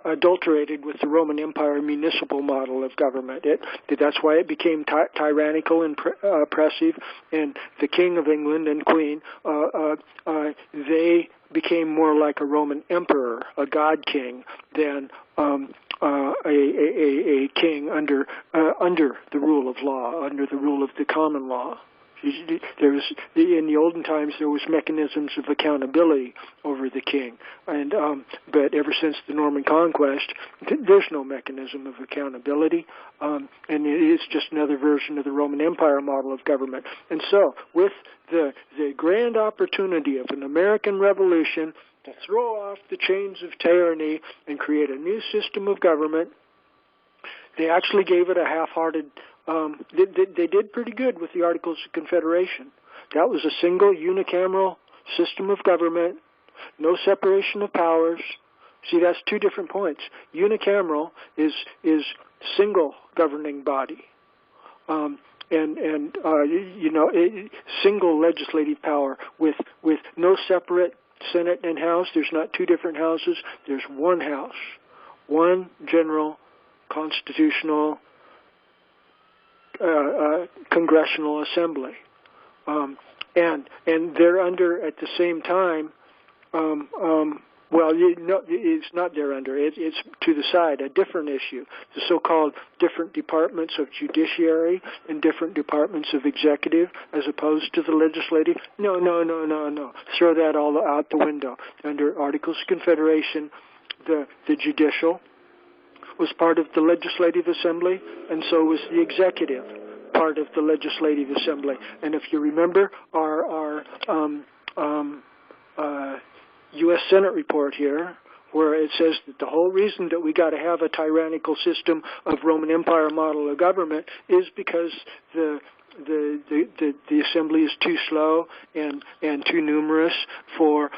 adulterated with the Roman Empire municipal model of government. That's why it became tyrannical and oppressive, and the King of England and Queen, they became more like a Roman emperor, a god king, than a king under the rule of law, under the rule of the common law. In the olden times, there was mechanisms of accountability over the king, and but ever since the Norman conquest, there's no mechanism of accountability, and it is just another version of the Roman Empire model of government. And so, with the grand opportunity of an American Revolution to throw off the chains of tyranny and create a new system of government, they actually gave it a half-hearted. They did pretty good with the Articles of Confederation. That was a single unicameral system of government, no separation of powers. See, that's two different points. Unicameral is single governing body, single legislative power with no separate Senate and House. There's not two different houses. There's one house, one general constitutional congressional assembly, and they're under at the same time. It's not there under. It's to the side, a different issue, the so-called different departments of judiciary and different departments of executive as opposed to the legislative. No. Throw that all out the window. Under Articles of Confederation, the judicial was part of the legislative assembly, and so was the executive part of the legislative assembly. And if you remember our U.S. Senate report here, where it says that the whole reason that we got to have a tyrannical system of Roman Empire model of government is because the assembly is too slow and too numerous for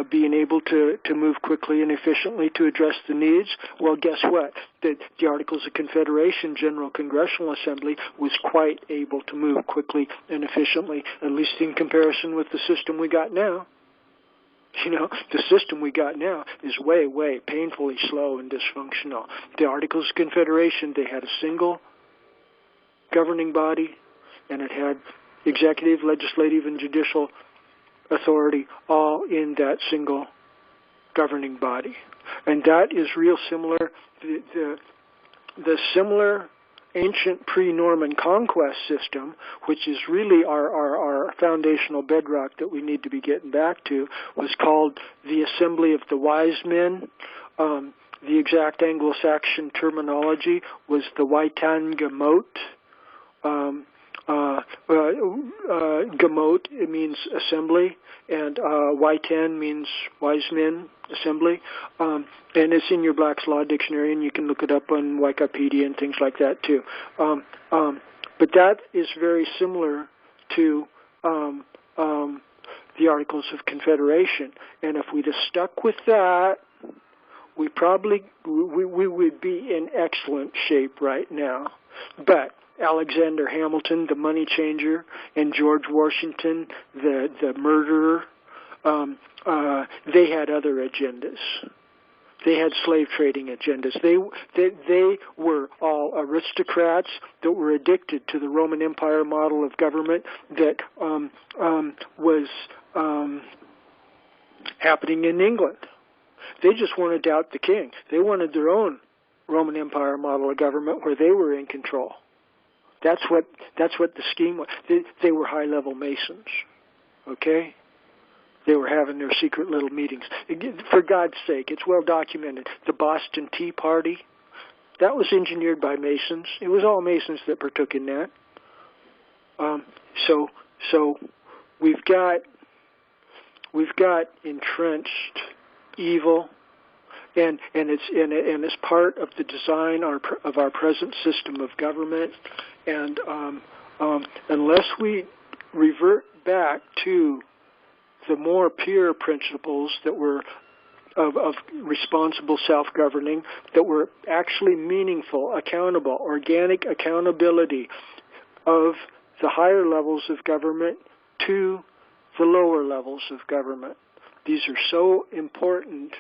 being able to move quickly and efficiently to address the needs. Well, guess what? The Articles of Confederation General Congressional Assembly was quite able to move quickly and efficiently, at least in comparison with the system we got now. You know, the system we got now is way, way painfully slow and dysfunctional. The Articles of Confederation, they had a single governing body, and it had executive, legislative, and judicial authority all in that single governing body. And that is real similar. The similar ancient pre-Norman conquest system, which is really our foundational bedrock that we need to be getting back to, was called the Assembly of the Wise Men. The exact Anglo-Saxon terminology was the Waitangamot. Gamot, it means assembly, and Waitan means wise men, assembly, and it's in your Black's Law Dictionary, and you can look it up on Wikipedia and things like that too. But that is very similar to the Articles of Confederation, and if we'd have stuck with that, we would be in excellent shape right now. But Alexander Hamilton, the money changer, and George Washington, the murderer, they had other agendas. They had slave trading agendas. They were all aristocrats that were addicted to the Roman Empire model of government that was happening in England. They just wanted to out the king. They wanted their own Roman Empire model of government where they were in control. That's what the scheme was. They were high-level Masons, okay? They were having their secret little meetings. For God's sake, it's well documented. The Boston Tea Party, that was engineered by Masons. It was all Masons that partook in that. So we've got entrenched evil, and it's part of the design of our present system of government. And unless we revert back to the more pure principles that were of responsible self-governing, that were actually meaningful, accountable, organic accountability of the higher levels of government to the lower levels of government. These are so important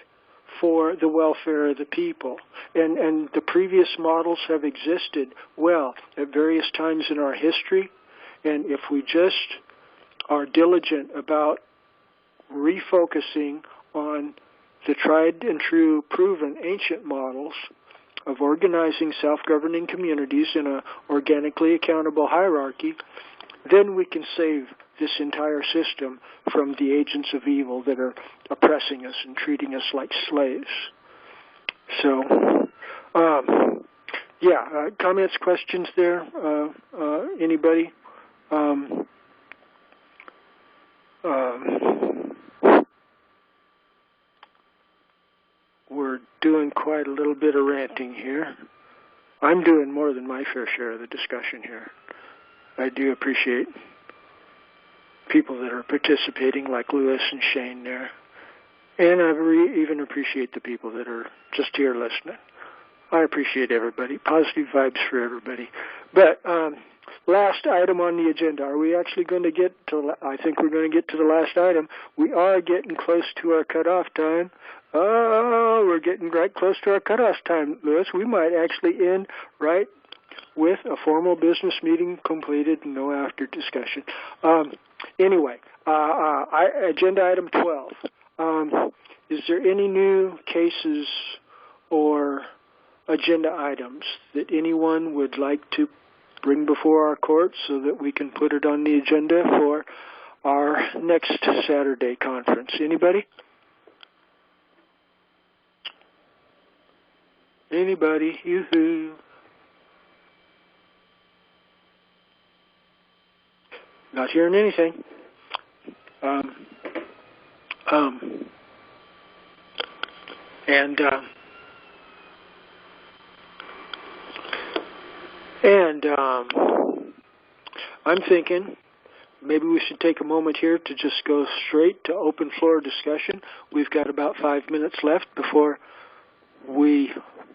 for the welfare of the people. And the previous models have existed well at various times in our history. And if we just are diligent about refocusing on the tried and true, proven ancient models of organizing self-governing communities in an organically accountable hierarchy, then we can save this entire system from the agents of evil that are oppressing us and treating us like slaves. So, comments, questions there? Anybody? We're doing quite a little bit of ranting here. I'm doing more than my fair share of the discussion here. I do appreciate people that are participating, like Lewis and Shane there. And I even appreciate the people that are just here listening. I appreciate everybody. Positive vibes for everybody. But last item on the agenda. Are we actually going to get to, I think we're going to get to the last item. We are getting close to our cutoff time. Oh, we're getting right close to our cutoff time, Lewis. We might actually end right with a formal business meeting completed and no after discussion. Anyway, agenda item 12. Is there any new cases or agenda items that anyone would like to bring before our court so that we can put it on the agenda for our next Saturday conference? Anybody? Anybody? Yoo-hoo. Not hearing anything. I'm thinking maybe we should take a moment here to just go straight to open floor discussion. We've got about 5 minutes left before we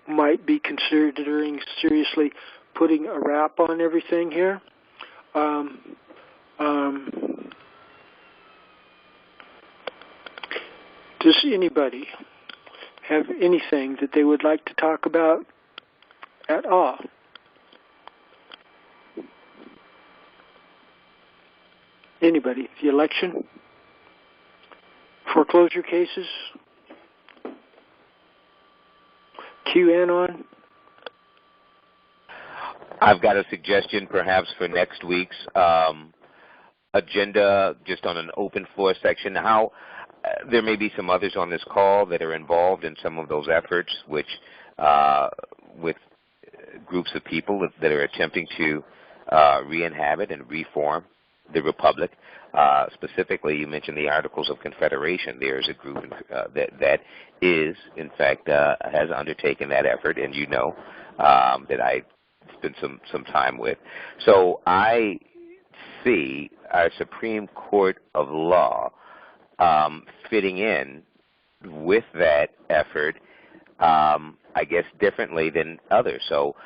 might be considering seriously putting a wrap on everything here. Does anybody have anything that they would like to talk about at all? Anybody? The election? Foreclosure cases? QAnon? I've got a suggestion perhaps for next week's agenda, just on an open floor section. How there may be some others on this call that are involved in some of those efforts, which with groups of people that are attempting to re-inhabit and reform the Republic. Specifically, you mentioned the Articles of Confederation. There's a group that is, in fact, has undertaken that effort, and you know that I spent some time with. So I see our Supreme Court of Law fitting in with that effort, I guess, differently than others. So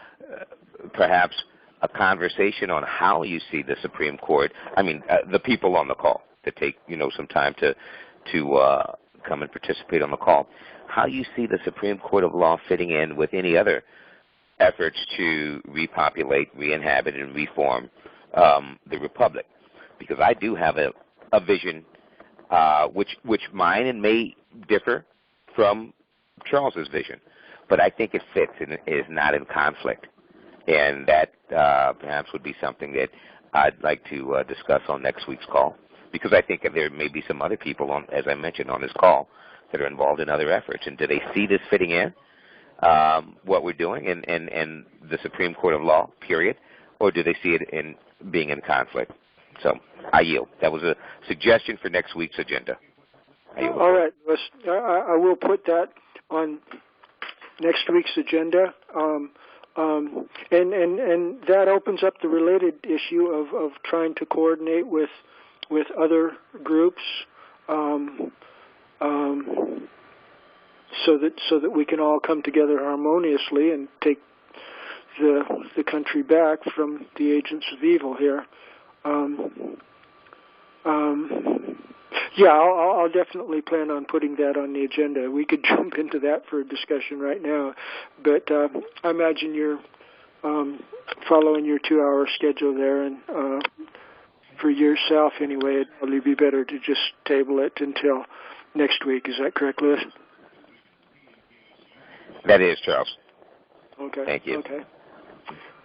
perhaps a conversation on how you see the Supreme Court, the people on the call that take, some time to come and participate on the call, how you see the Supreme Court of Law fitting in with any other efforts to repopulate, re-inhabit, and reform the Republic. Because I do have a vision which mine and may differ from Charles's vision, but I think it fits and is not in conflict. And that perhaps would be something that I'd like to discuss on next week's call, because I think that there may be some other people, as I mentioned, on this call that are involved in other efforts. And do they see this fitting in, what we're doing, and the Supreme Court of Law, period, or do they see it in being in conflict? So I yield. That was a suggestion for next week's agenda. All right. I will put that on next week's agenda. And that opens up the related issue of trying to coordinate with other groups, so that we can all come together harmoniously and take the country back from the agents of evil here. Yeah, I'll definitely plan on putting that on the agenda. We could jump into that for a discussion right now, but I imagine you're following your 2-hour schedule there, and for yourself anyway, it'd probably be better to just table it until next week. Is that correct, Lewis? That is, Charles. Okay. Thank you. Okay.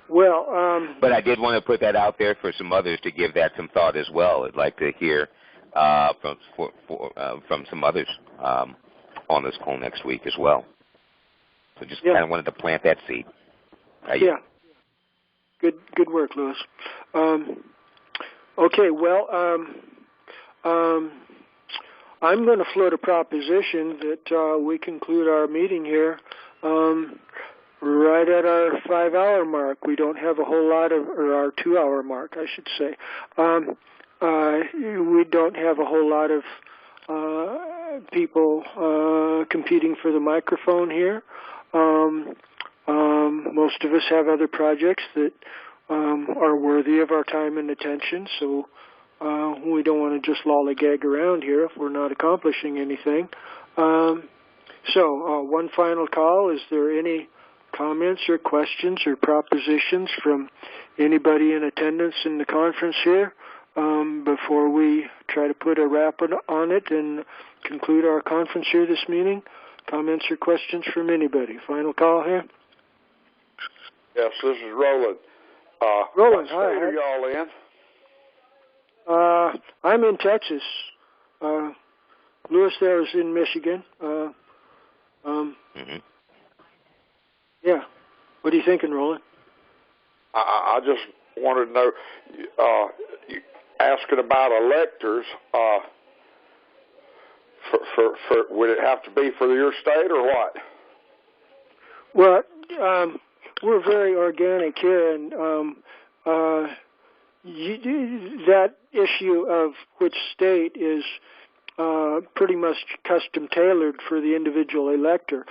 Well, but I did want to put that out there for some others to give that some thought as well. I'd like to hear from some others on this call next week as well. So just kind of wanted to plant that seed. Yeah. Good work, Lewis. Okay. Well, I'm going to float a proposition that we conclude our meeting here right at our 5-hour mark. We don't have a whole lot or our 2-hour mark, I should say. we don't have a whole lot of people competing for the microphone here. Most of us have other projects that are worthy of our time and attention, so we don't want to just lollygag around here if we're not accomplishing anything. So one final call. Is there any comments or questions or propositions from anybody in attendance in the conference here before we try to put a wrap on it and conclude our conference here this meeting? Comments or questions from anybody? Final call here. Yes, this is Roland. Roland, what state are y'all in? I'm in Texas. Lewis there is in Michigan. Yeah. What are you thinking, Roland? I just wanted to know, asking about electors, would it have to be for your state or what? Well, we're very organic here, and that issue of which state is pretty much custom tailored for the individual elector.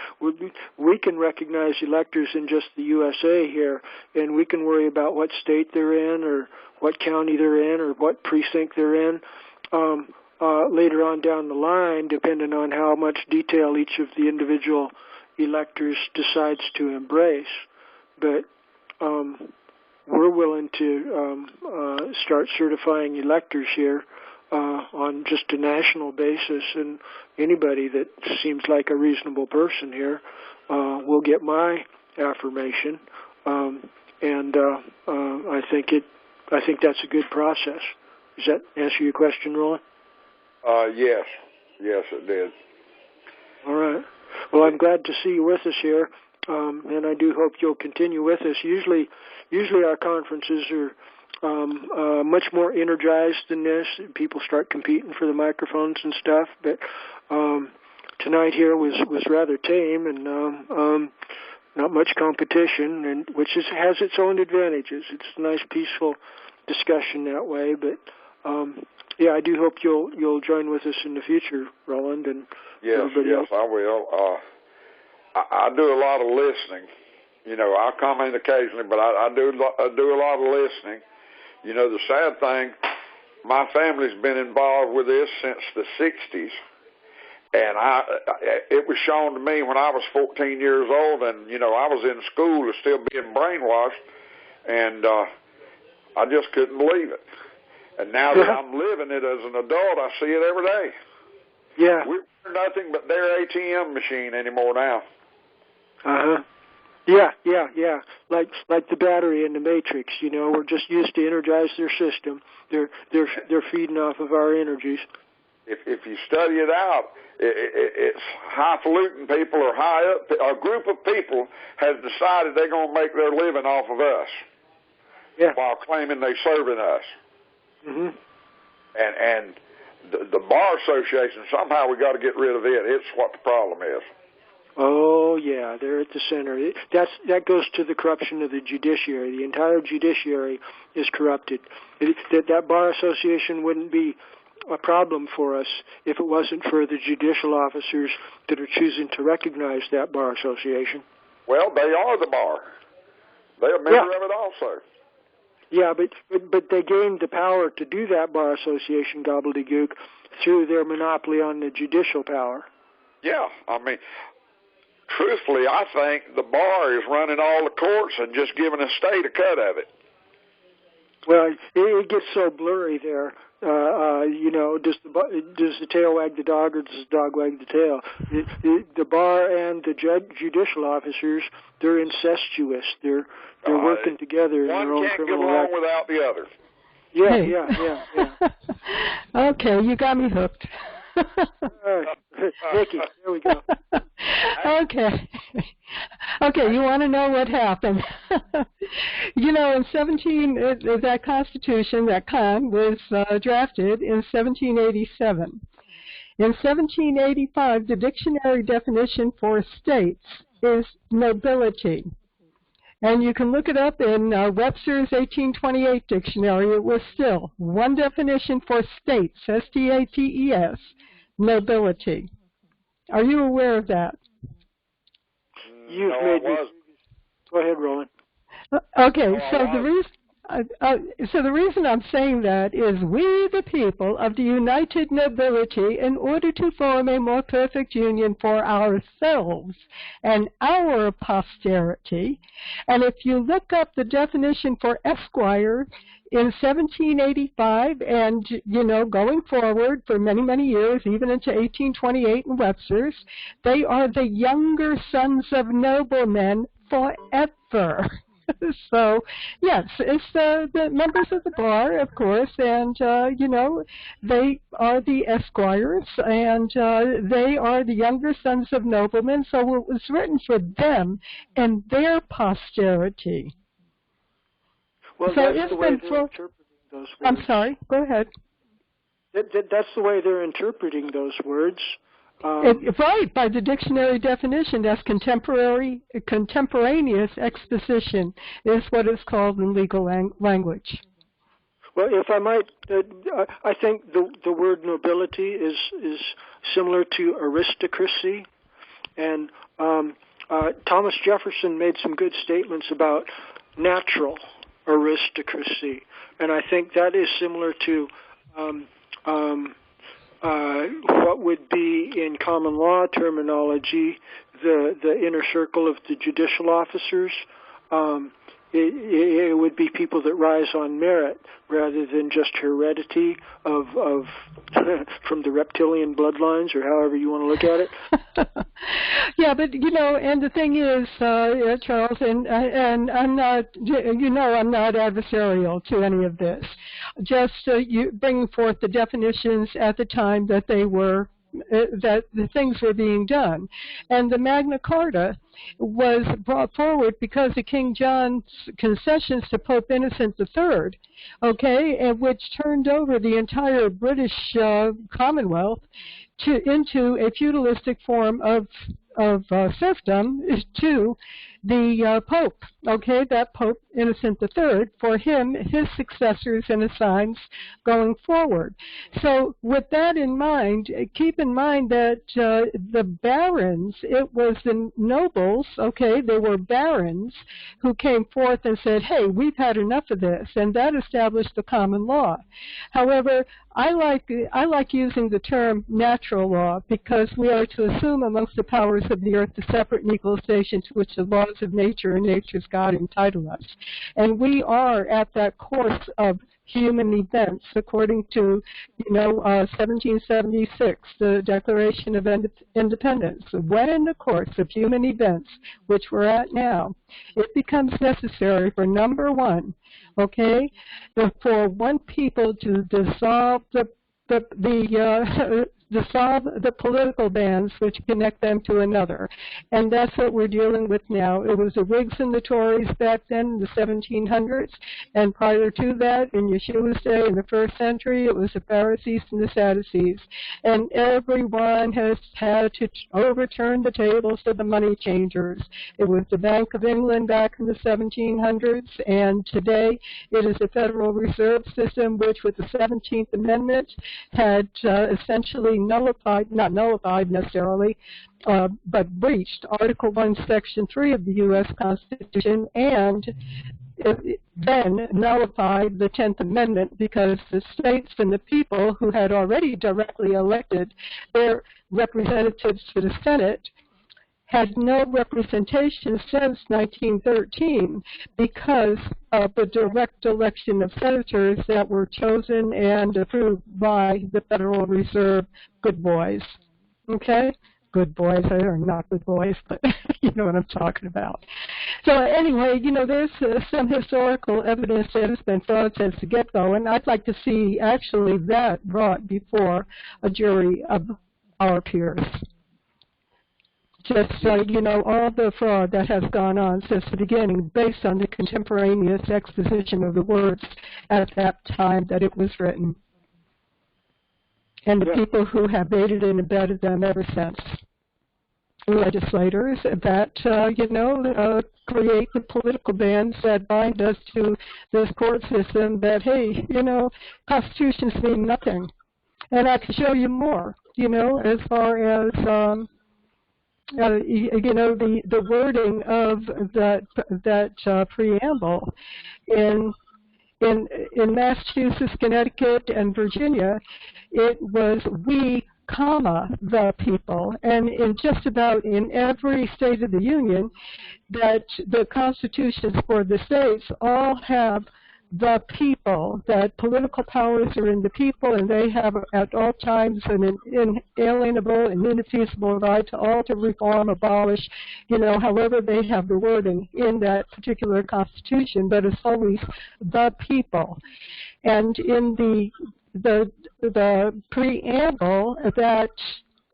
We can recognize electors in just the USA here, and we can worry about what state they're in or what county they're in or what precinct they're in later on down the line, depending on how much detail each of the individual electors decides to embrace. But we're willing to start certifying electors here on just a national basis, and anybody that seems like a reasonable person here will get my affirmation, and I think that's a good process. Does that answer your question, Roland? Yes, it did. All right. Well, I'm glad to see you with us here, and I do hope you'll continue with us. Usually our conferences are much more energized than this. People start competing for the microphones and stuff, but tonight here was rather tame and not much competition, and which has its own advantages. It's a nice, peaceful discussion that way. But yeah, I do hope you'll join with us in the future, Roland, and everybody else. I will. I do a lot of listening. You know, I'll come in occasionally, but I do a lot of listening. You know, the sad thing, my family's been involved with this since the 60s, and it was shown to me when I was 14 years old, and, you know, I was in school and still being brainwashed, and I just couldn't believe it. And now that I'm living it as an adult, I see it every day. Yeah. We're nothing but their ATM machine anymore now. Uh-huh. Yeah. Like the battery in the Matrix, you know, we're just used to energize their system. They're feeding off of our energies. If you study it out, it's highfalutin people or high up. A group of people has decided they're going to make their living off of us, while claiming they're serving us. Mm-hmm. And the Bar Association, somehow we got to get rid of it. It's what the problem is. Oh, yeah, they're at the center. That goes to the corruption of the judiciary. The entire judiciary is corrupted. That Bar Association wouldn't be a problem for us if it wasn't for the judicial officers that are choosing to recognize that Bar Association. Well, they are the bar. They're a member of it also. Yeah, but they gained the power to do that Bar Association gobbledygook through their monopoly on the judicial power. Yeah, I mean, truthfully, I think the bar is running all the courts and just giving the state a cut of it. Well, it gets so blurry there. You know, does the tail wag the dog, or does the dog wag the tail? The bar and the judicial officers, they're incestuous. They're working together in their own criminal act. One can't get along without the Yeah, other. yeah. Okay, you got me hooked. Nikki, there we go. Okay, you want to know what happened? You know, that Constitution, that CON, was drafted in 1787. In 1785, the dictionary definition for states is nobility. And you can look it up in Webster's 1828 dictionary. It was still one definition for states, S-T-A-T-E-S, nobility. Are you aware of that? You've made me. Go ahead, Roland. Okay, so the reason I'm saying that is we, the people of the united nobility, in order to form a more perfect union for ourselves and our posterity, and if you look up the definition for esquire in 1785 and, going forward for many, many years, even into 1828 in Webster's, they are the younger sons of noblemen forever. So, yes, it's the members of the bar, of course, and, they are the esquires, and they are the younger sons of noblemen, so it was written for them and their posterity. Well, so that's the way they're interpreting those words. I'm sorry, go ahead. That's the way they're interpreting those words. Right, by the dictionary definition, that's contemporaneous exposition is what it's called in legal language. Well, if I might, I think the word nobility is similar to aristocracy, and Thomas Jefferson made some good statements about natural aristocracy, and I think that is similar to what would be in common law terminology the inner circle of the judicial officers. It would be people that rise on merit rather than just heredity of from the reptilian bloodlines, or however you want to look at it. Yeah, but and the thing is, Charles, and I'm not, I'm not adversarial to any of this. Just you bringing forth the definitions at the time that they were. That the things were being done. And the Magna Carta was brought forward because of King John's concessions to Pope Innocent III, and which turned over the entire British Commonwealth into a feudalistic form of serfdom to the Pope, that Pope Innocent III, for him, his successors and assigns going forward. So with that in mind, keep in mind that the barons, it was the nobles, they were barons who came forth and said, hey, we've had enough of this, and that established the common law. However, I like using the term natural law because we are to assume amongst the powers of the earth the separate and equal station to which the laws of nature and nature's God entitle us. And we are at that course of human events, according to, 1776, the Declaration of Independence. When in the course of human events, which we're at now, it becomes necessary for number one, for one people to dissolve dissolve the political bands which connect them to another. And that's what we're dealing with now. It was the Whigs and the Tories back then in the 1700s, and prior to that, in Yeshua's day, in the first century, it was the Pharisees and the Sadducees. And everyone has had to overturn the tables of the money changers. It was the Bank of England back in the 1700s, and today it is the Federal Reserve System, which with the 17th Amendment had essentially not nullified necessarily, but breached Article 1, Section 3 of the U.S. Constitution, and then nullified the 10th Amendment because the states and the people who had already directly elected their representatives to the Senate had no representation since 1913 because of the direct election of senators that were chosen and approved by the Federal Reserve good boys. Good boys, or not good boys, but you know what I'm talking about. So anyway, there's some historical evidence that has been thrown since the get-go, and I'd like to see actually that brought before a jury of our peers. Just, all the fraud that has gone on since the beginning based on the contemporaneous exposition of the words at that time that it was written. And the people who have aided and abetted them ever since. legislators that, create the political bands that bind us to this court system that, hey, constitutions mean nothing. And I can show you more, as far as, the wording of that preamble in Massachusetts, Connecticut, and Virginia. It was we, the people, and in just about in every state of the union, that the constitutions for the states all have the people, that political powers are in the people, and they have at all times an inalienable and indefeasible right to alter, reform, abolish, however they have the wording in that particular constitution, but it's always the people. And in the preamble that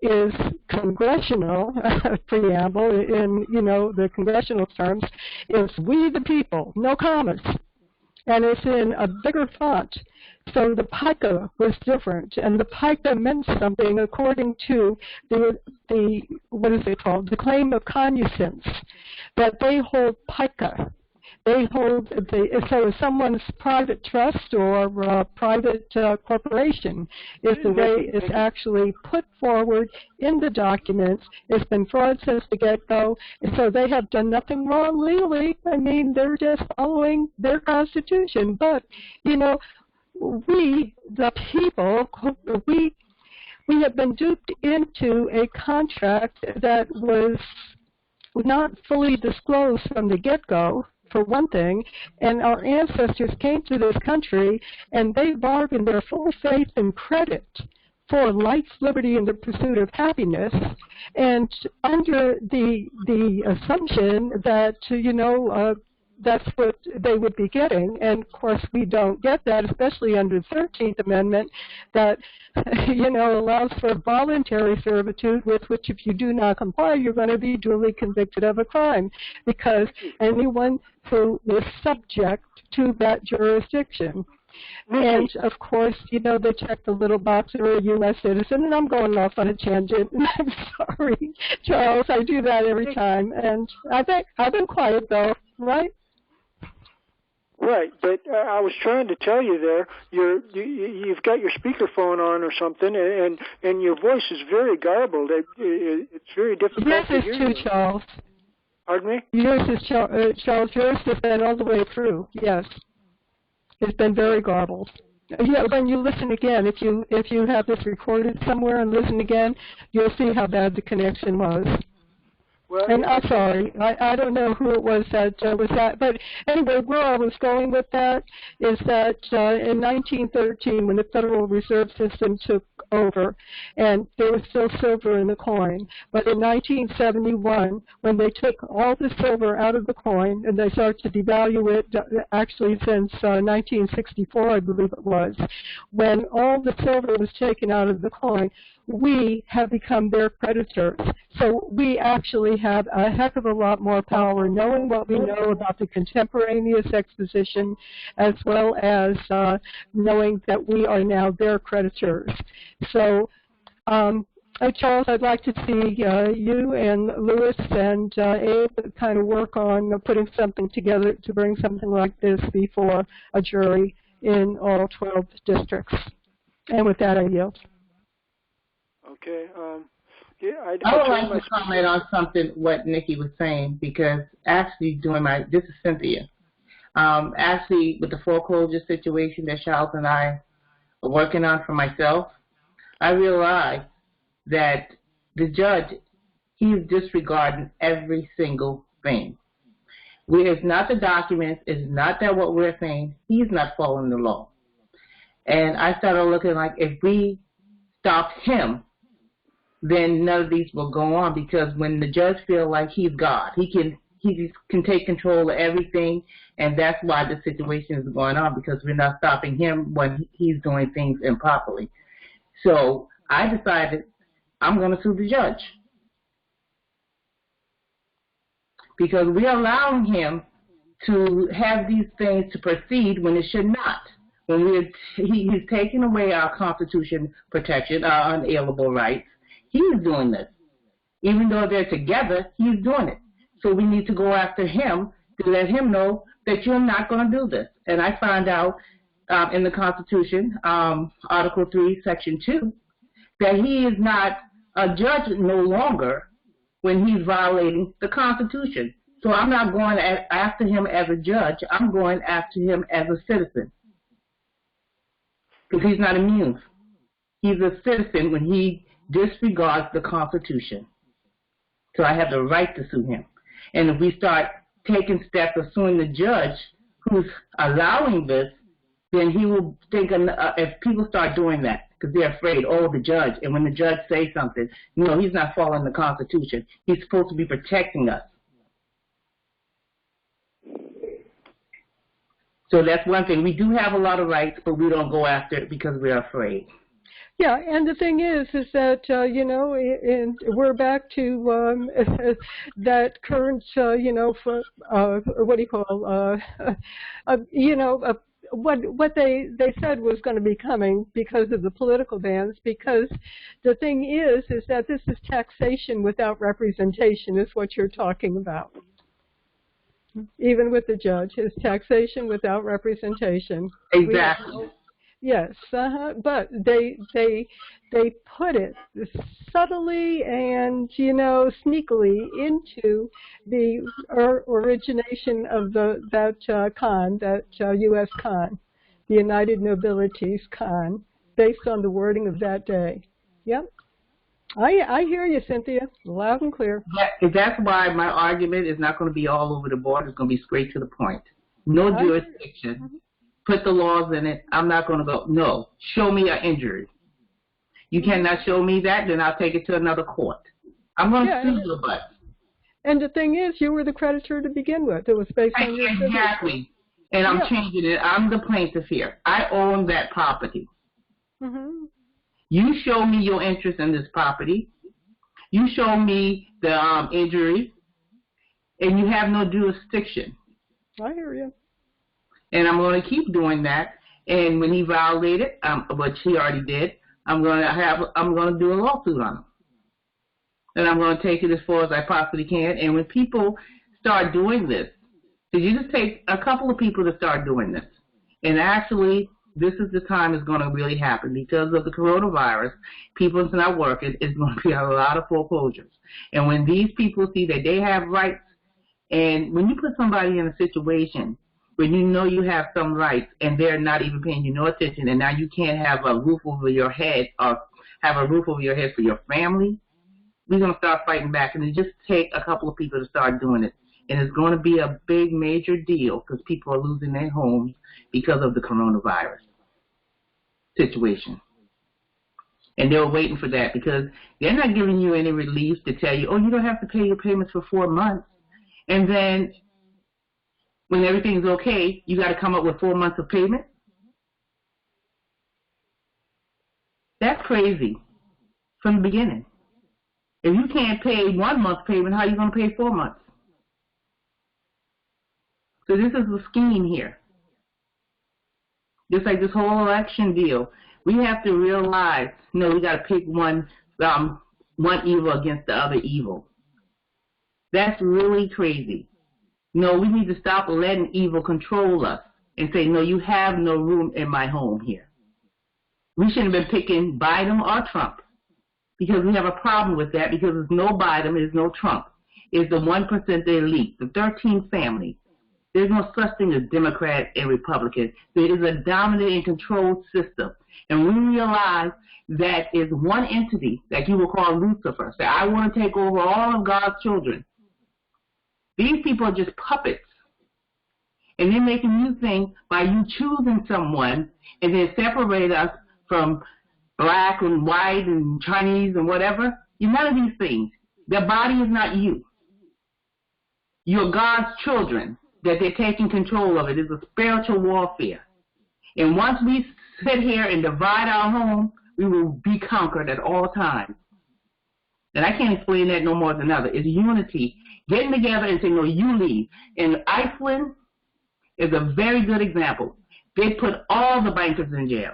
is congressional preamble in, the congressional terms, is we the people, no commas. And it's in a bigger font. So the pica was different, and the pica meant something according to the what is it called? The claim of cognizance, that they hold pica. They hold so someone's private trust or private corporation is the way it's actually put forward in the documents. It's been fraud since the get-go, and so they have done nothing wrong legally. I mean, they're just following their constitution. But, we, the people, we have been duped into a contract that was not fully disclosed from the get-go, for one thing, and our ancestors came to this country and they bargained their full faith and credit for life, liberty, and the pursuit of happiness, and under the assumption that, that's what they would be getting. And, of course, we don't get that, especially under the 13th Amendment that, allows for voluntary servitude with which if you do not comply, you're going to be duly convicted of a crime because anyone who is subject to that jurisdiction. And, of course, they check the little box or a U.S. citizen, and I'm going off on a tangent. I'm sorry, Charles, I do that every time. And I've been quiet, though, right? Right, but I was trying to tell you there, you've got your speakerphone on or something, and your voice is very garbled. It's very difficult Yours to is hear. too, Charles. Pardon me? Yours is, Charles, yours has been all the way through, yes. It's been very garbled. Yeah, when you listen again, if you have this recorded somewhere and listen again, you'll see how bad the connection was. Well, and I'm sorry, I don't know who it was that was that, but anyway, where I was going with that is that in 1913, when the Federal Reserve System took over, and there was still silver in the coin, but in 1971, when they took all the silver out of the coin and they started to devalue it, actually since 1964, I believe it was, when all the silver was taken out of the coin, we have become their creditors. So we actually have a heck of a lot more power knowing what we know about the contemporaneous exposition as well as knowing that we are now their creditors. So, Charles, I'd like to see you and Louis and Abe kind of work on putting something together to bring something like this before a jury in all 12 districts. And with that, I yield. Okay. I would like to comment on something what Nikki was saying because actually this is Cynthia. Actually, with the foreclosure situation that Charles and I are working on for myself, I realized that the judge, he's disregarding every single thing. It's not the documents, it's not that what we're saying, he's not following the law. And I started looking like if we stopped him, then none of these will go on because when the judge feels like he's God, he can take control of everything, and that's why the situation is going on because we're not stopping him when he's doing things improperly. So I decided I'm going to sue the judge because we're allowing him to have these things to proceed when it should not. When he's taking away our Constitution protection, our unalienable rights, he's doing this. Even though they're together, he's doing it. So we need to go after him to let him know that you're not going to do this. And I found out in the Constitution, Article 3, Section 2, that he is not a judge no longer when he's violating the Constitution. So I'm not going after him as a judge. I'm going after him as a citizen. Because he's not immune. He's a citizen when he disregards the Constitution. So I have the right to sue him. And if we start taking steps of suing the judge who's allowing this, then he will think, if people start doing that, because they're afraid, oh, the judge, and when the judge says something, no, he's not following the Constitution. He's supposed to be protecting us. So that's one thing. We do have a lot of rights, but we don't go after it because we're afraid. Yeah, and the thing is that, you know, and we're back to that current, you know, for, what do you call, you know, what they said was going to be coming because of the political bans, because the thing is that this is taxation without representation is what you're talking about. Even with the judge, it's taxation without representation. Exactly. Yes, but they put it subtly and, you know, sneakily into the origination of that con, that U.S. con, the United Nobilities con, based on the wording of that day. Yep. I hear you, Cynthia, loud and clear. That's why my argument is not going to be all over the board. It's going to be straight to the point. No jurisdiction. Put the laws in it. I'm not going to go, no, show me an injury. You cannot show me that, then I'll take it to another court. I'm going to sue your butt. And the thing is, you were the creditor to begin with. It was based on your Exactly. And I'm changing it. I'm the plaintiff here. I own that property. Mm-hmm. You show me your interest in this property. You show me the injury, and you have no jurisdiction. I hear you. And I'm going to keep doing that. And when he violated, which he already did, I'm going to do a lawsuit on him. And I'm going to take it as far as I possibly can. And when people start doing this, you just take a couple of people to start doing this. And actually, this is the time it's going to really happen because of the coronavirus. People's not working. It's going to be a lot of foreclosures. And when these people see that they have rights, and when you put somebody in a situation when you know you have some rights and they're not even paying you no attention, and now you can't have a roof over your head or have a roof over your head for your family, we're going to start fighting back. And it just take a couple of people to start doing it. And it's going to be a big, major deal because people are losing their homes because of the coronavirus situation. And they're waiting for that because they're not giving you any relief to tell you, oh, you don't have to pay your payments for 4 months. And then when everything's okay, you got to come up with 4 months of payment? That's crazy from the beginning. If you can't pay 1 month payment, how are you going to pay 4 months? So this is the scheme here. Just like this whole election deal, we have to realize, no, we got to pick one evil against the other evil. That's really crazy. No, we need to stop letting evil control us and say, no, you have no room in my home here. We shouldn't have been picking Biden or Trump because we have a problem with that because there's no Biden, there's no Trump. It's the 1%, the elite, the 13th family. There's no such thing as Democrat and Republican. There is a dominant and controlled system. And we realize that is one entity that you will call Lucifer. Say, I want to take over all of God's children. These people are just puppets. And they're making you think by you choosing someone and then separate us from black and white and Chinese and whatever. You're none of these things. Their body is not you. You're God's children. That they're taking control of it is a spiritual warfare. And once we sit here and divide our home, we will be conquered at all times. And I can't explain that no more than another. It's unity. Getting together and saying, no, you leave. And Iceland is a very good example. They put all the bankers in jail.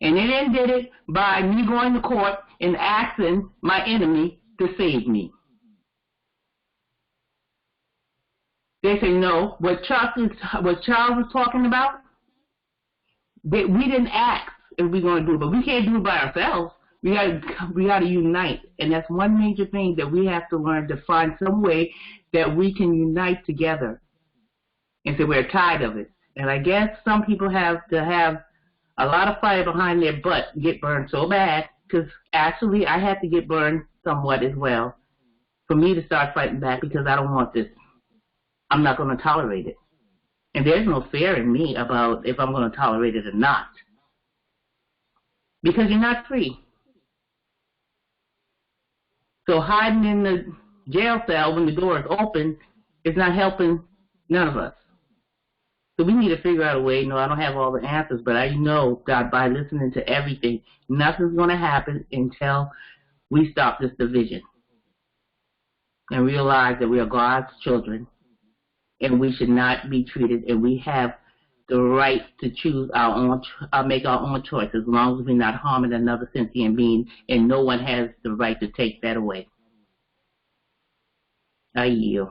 And they then did it by me going to court and asking my enemy to save me. They say, no, what Charles was talking about, we didn't ask if we're going to do it, but we can't do it by ourselves. We got to unite, and that's one major thing that we have to learn, to find some way that we can unite together. And so we're tired of it. And I guess some people have to have a lot of fire behind their butt, get burned so bad, because actually I had to get burned somewhat as well for me to start fighting back, because I don't want this. I'm not going to tolerate it. And there's no fear in me about if I'm going to tolerate it or not. Because you're not free. So hiding in the jail cell when the door is open is not helping none of us. So we need to figure out a way. No, I don't have all the answers, but I know that by listening to everything, nothing's going to happen until we stop this division and realize that we are God's children and we should not be treated, and we have the right to choose our own, make our own choices, as long as we're not harming another sentient being, and no one has the right to take that away. I yield.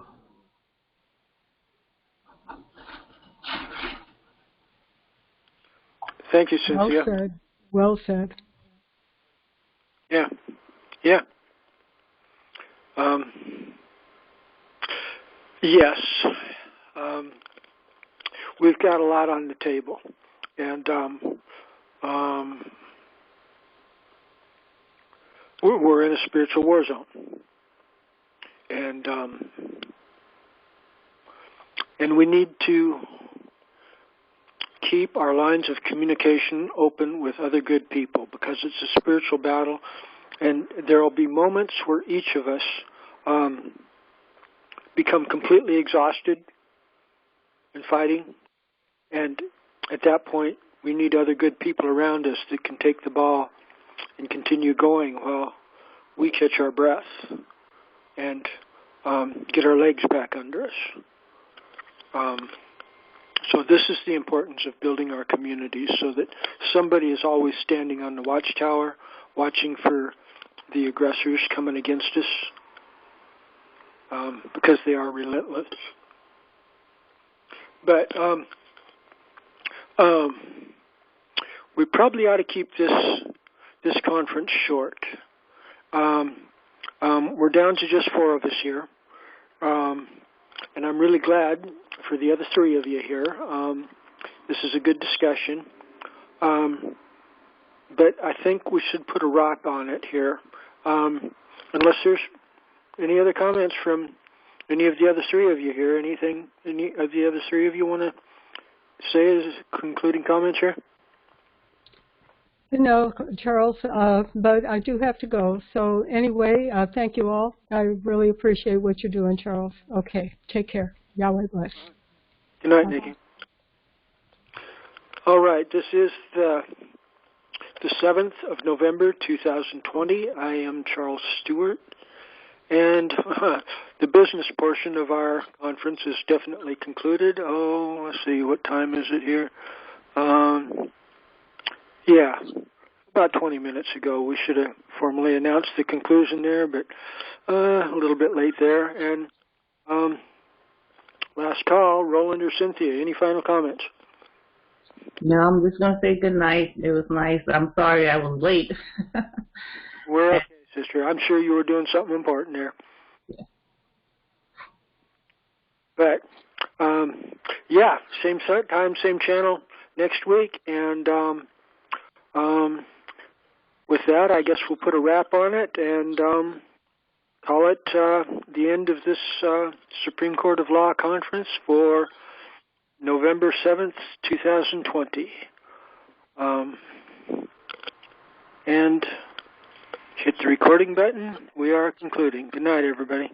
Thank you, Cynthia. Well said. Well said. Yeah. Yeah. Yes. We've got a lot on the table, and we're in a spiritual war zone, and we need to keep our lines of communication open with other good people, because it's a spiritual battle, and there will be moments where each of us become completely exhausted in fighting, and at that point we need other good people around us that can take the ball and continue going while we catch our breath and get our legs back under us. So this is the importance of building our communities, so that somebody is always standing on the watchtower, watching for the aggressors coming against us, because they are relentless. But we probably ought to keep this conference short. We're down to just 4 of us here, and I'm really glad for the other 3 of you here. This is a good discussion, but I think we should put a wrap on it here, unless there's any other comments from any of the other 3 of you here. Anything any of the other 3 of you want to say as concluding comments here? No, Charles, but I do have to go. So anyway, thank you all. I really appreciate what you're doing, Charles. Okay, take care. Yahweh bless. Good night, Nikki. All right, this is the 7th of November, 2020. I am Charles Stewart, and the business portion of our conference is definitely concluded. Oh, let's see, what time is it here? Yeah, about 20 minutes ago. We should have formally announced the conclusion there, but a little bit late there. And last call, Roland or Cynthia, any final comments? No, I'm just going to say good night. It was nice. I'm sorry I was late. We're okay, sister. I'm sure you were doing something important there. Yeah. But, yeah, same time, same channel next week. And with that, I guess we'll put a wrap on it and call it the end of this Supreme Court of Law conference for November 7th, 2020. And hit the recording button. We are concluding. Good night, everybody.